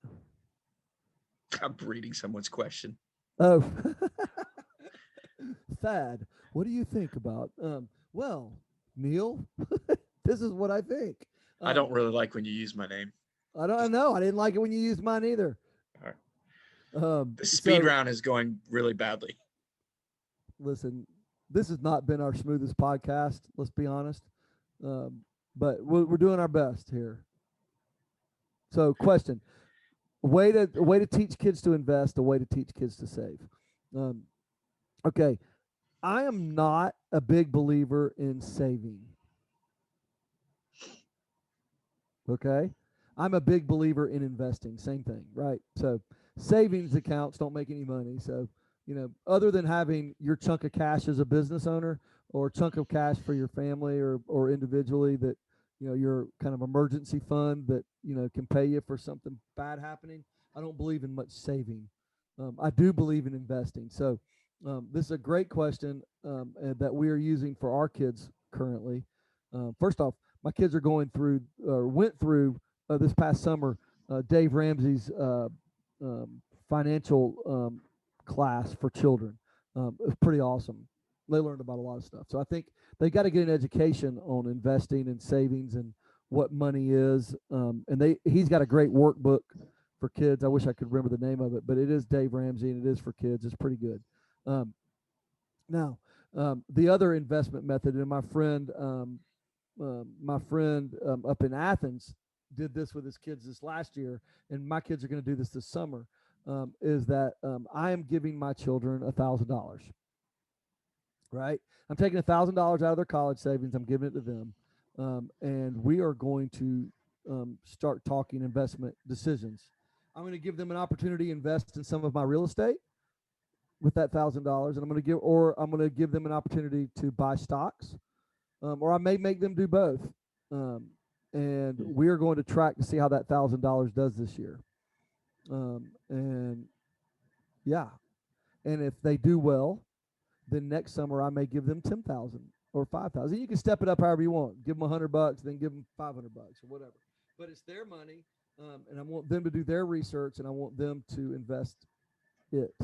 S2: I'm reading someone's question.
S1: Oh, Thad, what do you think about? Well, Neel, this is what I think.
S2: I don't really like when you use my name.
S1: I don't know. I didn't like it when you used mine either.
S2: All right. The speed round is going really badly.
S1: Listen, This has not been our smoothest podcast. Let's be honest, um, but we're doing our best here. So, question: a way to teach kids to invest, a way to teach kids to save. Um, okay, I am not a big believer in saving. Okay. I'm a big believer in investing. Same thing, right? So savings accounts don't make any money. So, other than having your chunk of cash as a business owner or chunk of cash for your family or individually that, your kind of emergency fund that, can pay you for something bad happening, I don't believe in much saving. I do believe in investing. So, this is a great question that we are using for our kids currently. First off, my kids are going through or went through this past summer Dave Ramsey's financial class for children. It was pretty awesome. They learned about a lot of stuff. So I think they got to get an education on investing and savings and what money is. And he's got a great workbook for kids. I wish I could remember the name of it, but it is Dave Ramsey and it is for kids. It's pretty good. Um, now, the other investment method, and my friend up in Athens did this with his kids this last year, and my kids are going to do this summer. Is that I am giving my children $1,000. Right, I'm taking $1,000 out of their college savings. I'm giving it to them, and we are going to start talking investment decisions. I'm going to give them an opportunity to invest in some of my real estate with that $1,000, and I'm going to give them an opportunity to buy stocks, or I may make them do both. Um, and we're going to track to see how that $1,000 does this year. And yeah, and if they do well, then next summer I may give them 10,000 or 5,000. You can step it up however you want. Give them $100, then give them $500 or whatever. But it's their money, and I want them to do their research, and I want them to invest it.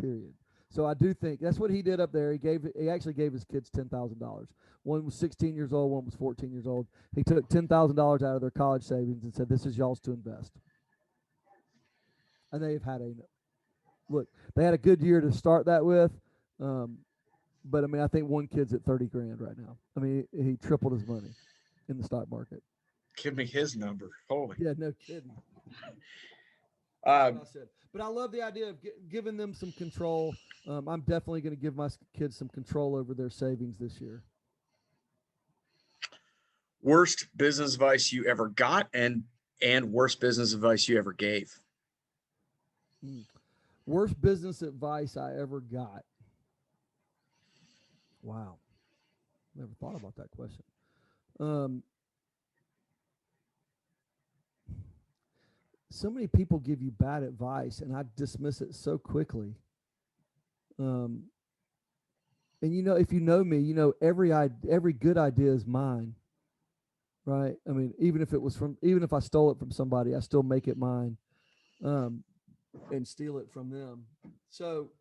S1: Period. So I do think that's what he did up there. He actually gave his kids $10,000. One was 16 years old, one was 14 years old. He took $10,000 out of their college savings and said, "This is y'all's to invest." And they've had a look. They had a good year to start that with, but I mean, I think one kid's at 30 grand right now. I mean, he tripled his money in the stock market.
S2: Give me his number. Holy.
S1: Yeah, no kidding.
S2: Uh,
S1: That's what I said. But I love the idea of giving them some control. I'm definitely going to give my kids some control over their savings this year.
S2: Worst business advice you ever got and worst business advice you ever gave.
S1: Worst business advice I ever got. Wow. Never thought about that question. So many people give you bad advice, and I dismiss it so quickly. And if you know me, every good idea is mine, right? I mean, even if I stole it from somebody, I still make it mine, and steal it from them. So,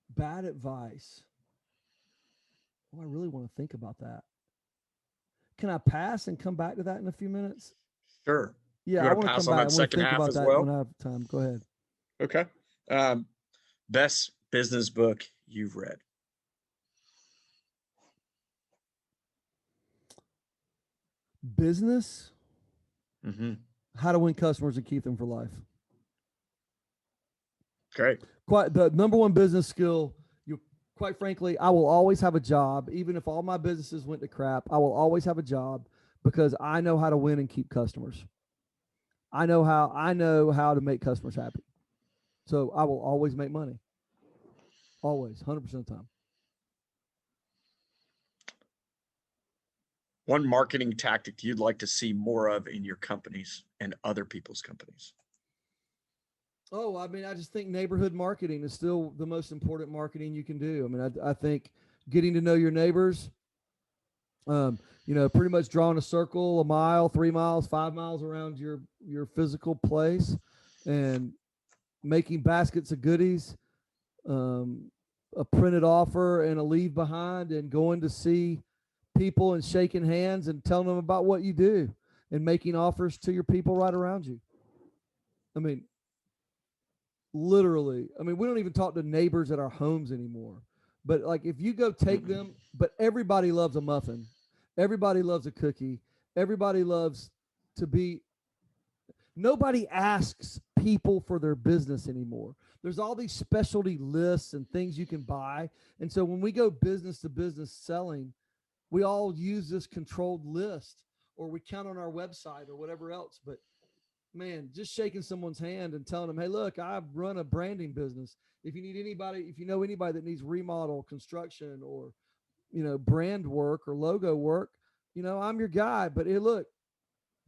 S1: bad advice. Oh, I really want to think about that. Can I pass and come back to that in a few minutes?
S2: Sure.
S1: Yeah,
S2: you
S1: I
S2: want to
S1: want to
S2: pass
S1: come
S2: on
S1: back.
S2: that
S1: I want to
S2: second
S1: think
S2: half
S1: about
S2: as
S1: that
S2: well?
S1: when I have time. Go ahead.
S2: Okay. Best business book you've read.
S1: Business.
S2: Mm-hmm.
S1: How to win customers and keep them for life.
S2: Great.
S1: Quite the number one business skill. Quite frankly, I will always have a job, even if all my businesses went to crap. I will always have a job because I know how to win and keep customers. I know how to make customers happy. So I will always make money. Always, 100% of the time.
S2: One marketing tactic you'd like to see more of in your companies and other people's companies.
S1: Oh, I mean, I just think neighborhood marketing is still the most important marketing you can do. I mean, I think getting to know your neighbors, pretty much drawing a circle, a mile, 3 miles, 5 miles around your physical place, and making baskets of goodies, a printed offer and a leave behind, and going to see people and shaking hands and telling them about what you do and making offers to your people right around you. I mean, literally, we don't even talk to neighbors at our homes anymore, But like if you go take them, but everybody loves a muffin, everybody loves a cookie, everybody loves to be. Nobody asks people for their business anymore. There's all these specialty lists and things you can buy. And so when we go business to business selling, we all use this controlled list or we count on our website or whatever else. But man, just shaking someone's hand and telling them, hey, look, I run a branding business. If you need anybody, if you know anybody that needs remodel, construction, or, brand work or logo work, I'm your guy. But hey, look,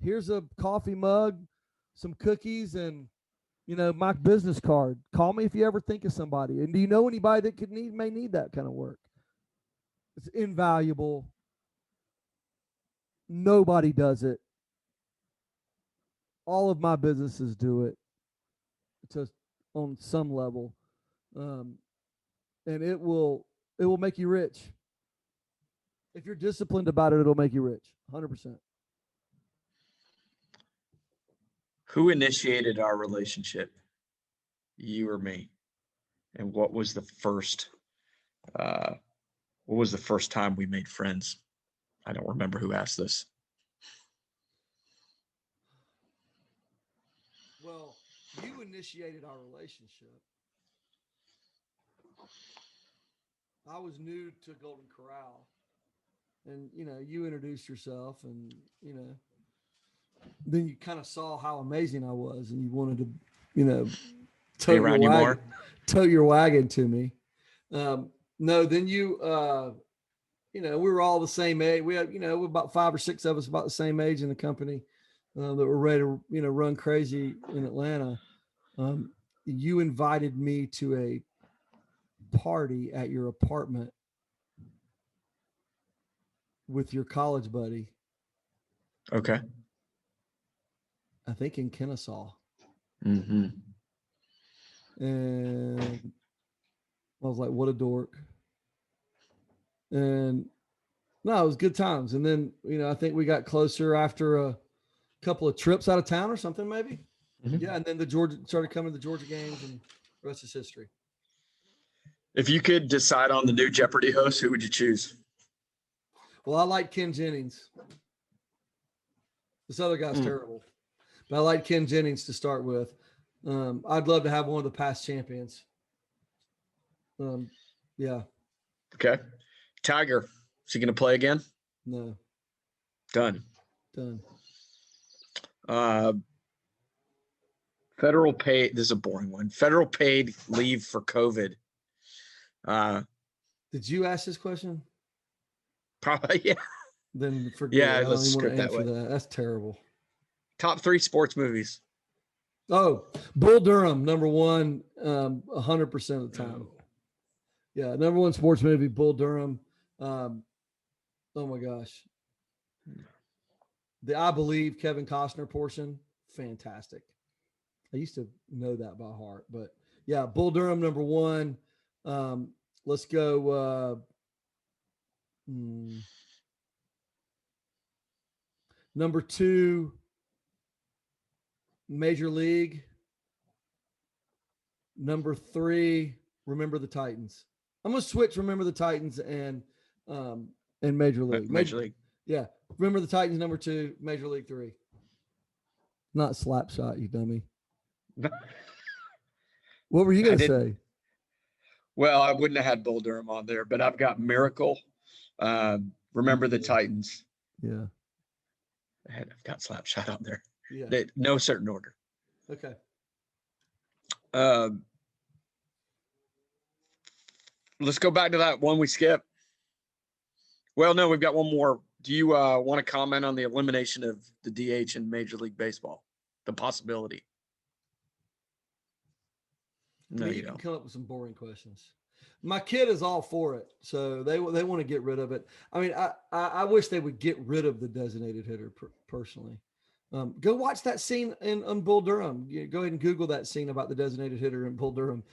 S1: here's a coffee mug, some cookies, and my business card. Call me if you ever think of somebody. And do you know anybody that may need that kind of work? It's invaluable. Nobody does it. All of my businesses do it, just on some level, and it will make you rich. If you're disciplined about it, it'll make you rich, 100%.
S2: Who initiated our relationship? You or me? And what was the first time we made friends? I don't remember who asked this.
S1: Well, you initiated our relationship. I was new to Golden Corral, and you introduced yourself, and then you kind of saw how amazing I was, and you wanted to, tote your wagon, tote your wagon to me. No, then we were all the same age. We had, about 5 or 6 of us about the same age in the company that were ready to, run crazy in Atlanta. You invited me to a party at your apartment with your college buddy.
S2: Okay.
S1: I think in Kennesaw.
S2: Mm-hmm.
S1: And I was like, what a dork. And no, it was good times. And then, I think we got closer after a couple of trips out of town or something, maybe. Mm-hmm. Yeah. And then the Georgia started coming to the Georgia games, and the rest is history.
S2: If you could decide on the new Jeopardy host, who would you choose?
S1: Well, I like Ken Jennings. This other guy's terrible. But I like Ken Jennings to start with. I'd love to have one of the past champions. Yeah.
S2: Okay. Tiger, is he going to play again?
S1: No.
S2: Done. Federal paid. This is a boring one. Federal paid leave for COVID.
S1: Did you ask this question?
S2: Probably, yeah.
S1: Then forget it. I don't even want to answer
S2: that.
S1: That's terrible.
S2: Top 3 sports movies.
S1: Oh, Bull Durham, number 1, 100% of the time. Yeah, number 1 sports movie, Bull Durham. Oh my gosh. The I Believe Kevin Costner portion, fantastic. I used to know that by heart, but yeah, Bull Durham, number 1. Let's go. Number 2, Major League. Number 3, Remember the Titans. I'm gonna switch Remember the Titans and Major League.
S2: Major League.
S1: Yeah, Remember the Titans, number 2, Major League 3. Not Slapshot, you dummy. What were you gonna say?
S2: Well, I wouldn't have had Bull Durham on there, but I've got Miracle. Remember the Titans.
S1: Yeah.
S2: I've got Slapshot on there.
S1: Yeah.
S2: No certain order.
S1: Okay.
S2: Let's go back to that one we skipped. Well, no, we've got one more. Do you want to comment on the elimination of the DH in Major League Baseball? The possibility. No, you don't.
S1: Can come up with some boring questions. My kid is all for it, so they want to get rid of it. I mean, I wish they would get rid of the designated hitter personally. Go watch that scene on Bull Durham. Go ahead and Google that scene about the designated hitter in Bull Durham,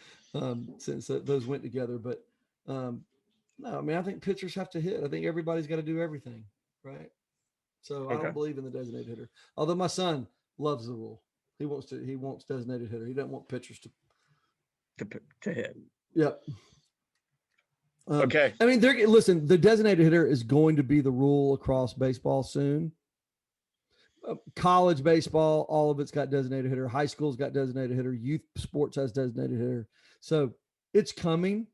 S1: since those went together. But no, I mean, I think pitchers have to hit. I think everybody's got to do everything, right? So I don't believe in the designated hitter. Although my son loves the rule. He wants designated hitter. He doesn't want pitchers to
S2: hit.
S1: Yep.
S2: Okay.
S1: I mean, listen, the designated hitter is going to be the rule across baseball soon. College baseball, all of it's got designated hitter. High school's got designated hitter. Youth sports has designated hitter. So it's coming.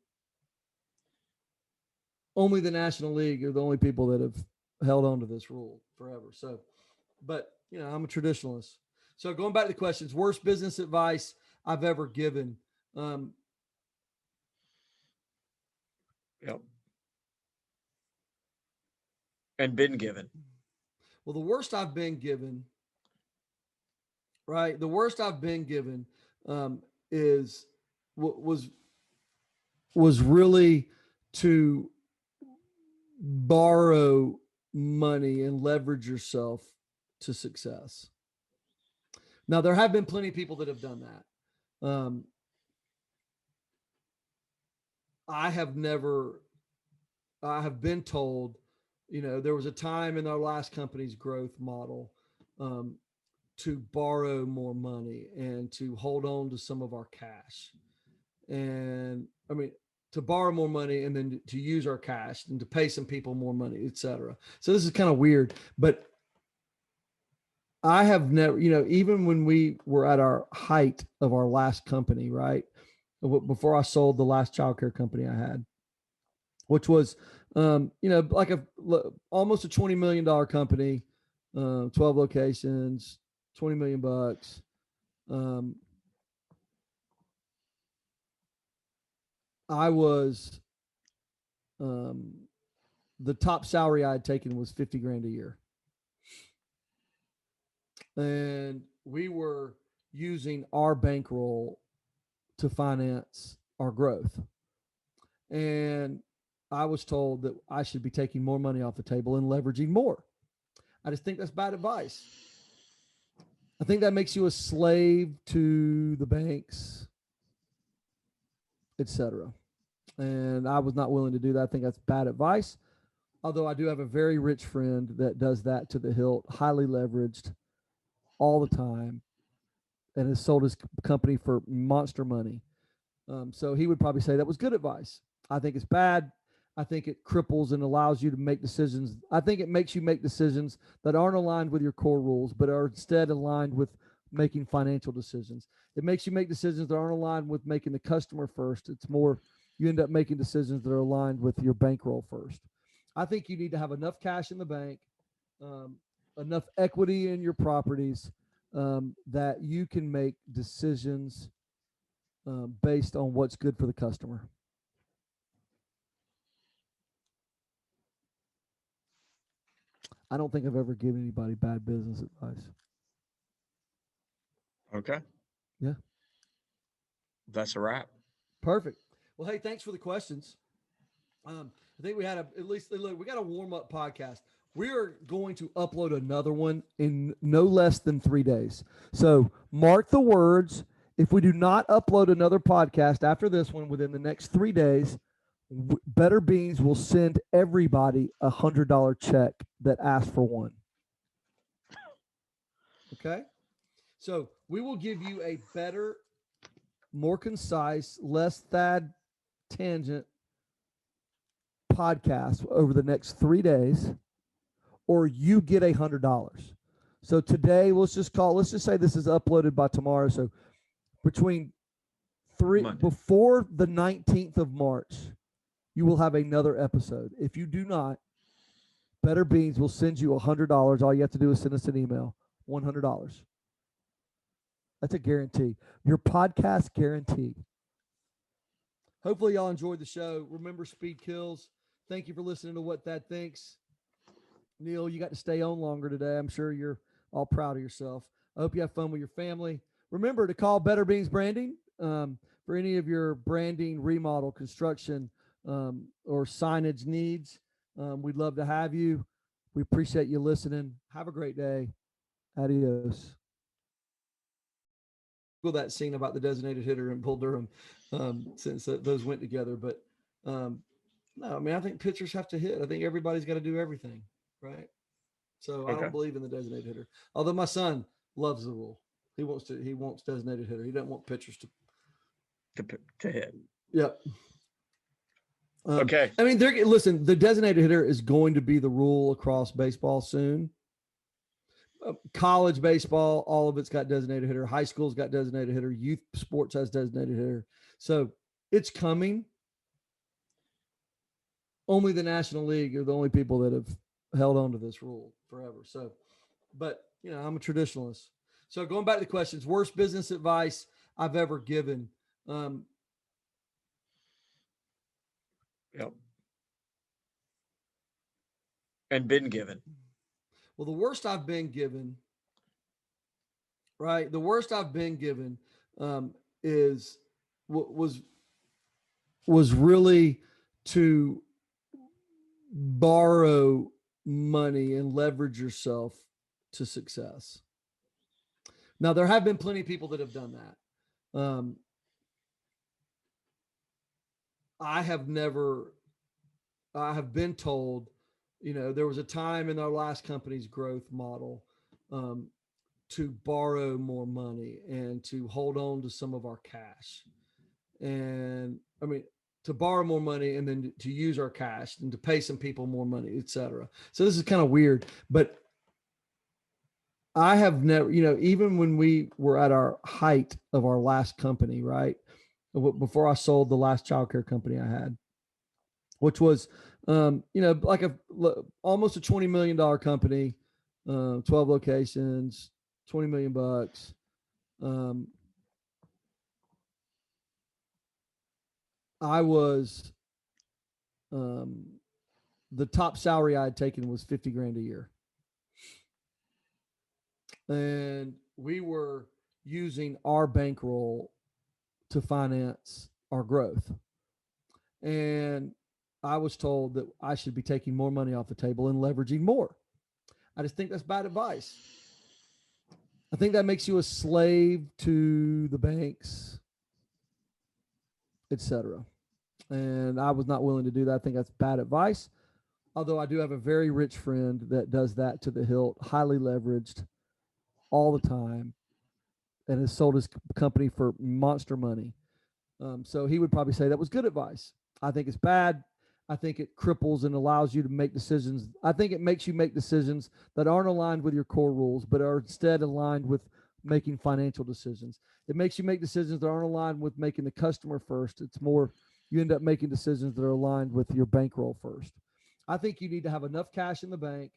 S1: Only the National League are the only people that have held on to this rule forever. So, but I'm a traditionalist. So going back to the questions, worst business advice I've ever given.
S2: Yep. And been given.
S1: Well, the worst I've been given, right? The worst I've been given is was really to borrow money and leverage yourself to success. Now, there have been plenty of people that have done that. I have been told, there was a time in our last company's growth model to borrow more money and to hold on to some of our cash. And I mean, to borrow more money and then to use our cash and to pay some people more money, et cetera. So this is kind of weird, but I have never, even when we were at our height of our last company, right? Before I sold the last childcare company I had, which was, like almost a $20 million company, 12 locations, 20 million bucks. I was, the top salary I had taken was 50 grand a year. And we were using our bankroll to finance our growth. And I was told that I should be taking more money off the table and leveraging more. I just think that's bad advice. I think that makes you a slave to the banks, etc. And I was not willing to do that. I think that's bad advice. Although I do have a very rich friend that does that to the hilt, highly leveraged all the time, and has sold his company for monster money. So he would probably say that was good advice. I think it's bad. I think it cripples and allows you to make decisions. I think it makes you make decisions that aren't aligned with your core rules, but are instead aligned with making financial decisions. It makes you make decisions that aren't aligned with making the customer first. It's more, you end up making decisions that are aligned with your bankroll first. I think you need to have enough cash in the bank, enough equity in your properties, that you can make decisions based on what's good for the customer. I don't think I've ever given anybody bad business advice.
S2: Okay.
S1: Yeah.
S2: That's a wrap.
S1: Perfect. Well, hey, thanks for the questions. I think we had at least look, we got a warm up podcast. We are going to upload another one in no less than 3 days. So mark the words. If we do not upload another podcast after this one within the next 3 days, Better Beans will send everybody $100 check that asks for one. Okay? So we will give you a better, more concise, less Thad tangent podcast over the next 3 days, or you get $100. So today, let's just say this is uploaded by tomorrow. So between before the 19th of March, you will have another episode. If you do not, Better Beans will send you $100. All you have to do is send us an email. $100. That's a guarantee. Your podcast guarantee. Hopefully y'all enjoyed the show. Remember, speed kills. Thank you for listening to What Thad Thinks. Neel, you got to stay on longer today. I'm sure you're all proud of yourself. I hope you have fun with your family. Remember to call Better Beans Branding for any of your branding, remodel, construction, or signage needs. We'd love to have you. We appreciate you listening. Have a great day. Adios. Well, that scene about the designated hitter and Bull Durham, since those went together. But no, I mean, I think pitchers have to hit. I think everybody's got to do everything, right? So I don't believe in the designated hitter. Although my son loves the rule. He wants designated hitter. He doesn't want pitchers to
S2: hit.
S1: Yep.
S2: Okay.
S1: I mean, listen, the designated hitter is going to be the rule across baseball soon. College baseball, all of it's got designated hitter. High school's got designated hitter. Youth sports has designated hitter. So it's coming. Only the National League are the only people that have held on to this rule forever. So, but I'm a traditionalist. So going back to the questions, worst business advice I've ever given.
S2: Yep. And been given.
S1: Well, the worst I've been given, right? The worst I've been given is was really to borrow money and leverage yourself to success. Now, there have been plenty of people that have done that. I have been told, there was a time in our last company's growth model to borrow more money and to hold on to some of our cash. And I mean, to borrow more money and then to use our cash and to pay some people more money, et cetera. So this is kind of weird, but I have never, even when we were at our height of our last company, right? Before I sold the last childcare company I had, which was, like almost a $20 million company, 12 locations, 20 million bucks. I was, the top salary I had taken was 50 grand a year. And we were using our bankroll to finance our growth. And I was told that I should be taking more money off the table and leveraging more. I just think that's bad advice. I think that makes you a slave to the banks, etc. And I was not willing to do that. I think that's bad advice. Although I do have a very rich friend that does that to the hilt, highly leveraged all the time, and has sold his company for monster money. So he would probably say that was good advice. I think it's bad. I think it cripples and allows you to make decisions. I think it makes you make decisions that aren't aligned with your core rules, but are instead aligned with making financial decisions. It makes you make decisions that aren't aligned with making the customer first. It's more, you end up making decisions that are aligned with your bankroll first. I think you need to have enough cash in the bank,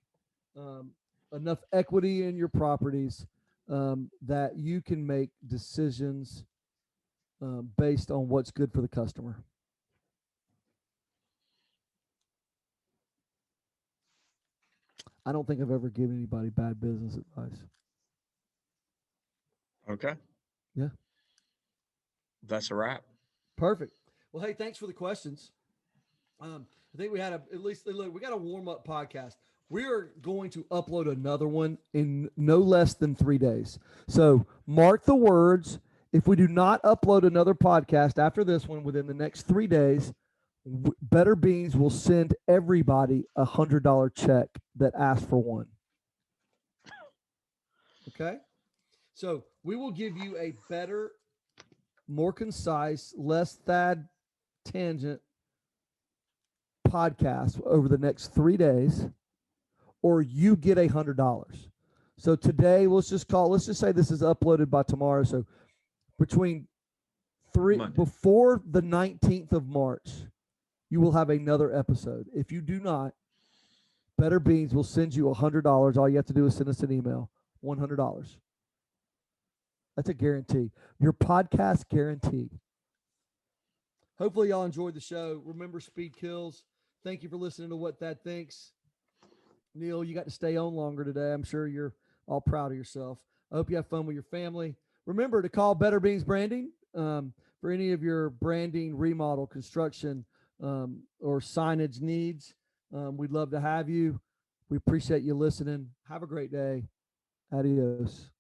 S1: enough equity in your properties, that you can make decisions based on what's good for the customer. I don't think I've ever given anybody bad business advice.
S2: Okay.
S1: Yeah.
S2: That's a wrap.
S1: Perfect. Well, hey, thanks for the questions. I think we had at least we got a warm up podcast. We are going to upload another one in no less than 3 days. So mark the words. If we do not upload another podcast after this one within the next 3 days, Better Beans will send everybody $100 check that asks for one. Okay? So we will give you a better, more concise, less THAD tangent podcast over the next 3 days, or you get $100. So today, let's just say this is uploaded by tomorrow. So between before the 19th of March, you will have another episode. If you do not, Better Beans will send you $100. All you have to do is send us an email. $100. That's a guarantee. Your podcast guarantee. Hopefully y'all enjoyed the show. Remember, speed kills. Thank you for listening to What Thad Thinks. Neel, you got to stay on longer today. I'm sure you're all proud of yourself. I hope you have fun with your family. Remember to call Better Beans Branding for any of your branding, remodel, construction, or signage needs. We'd love to have you. We appreciate you listening. Have a great day. Adios.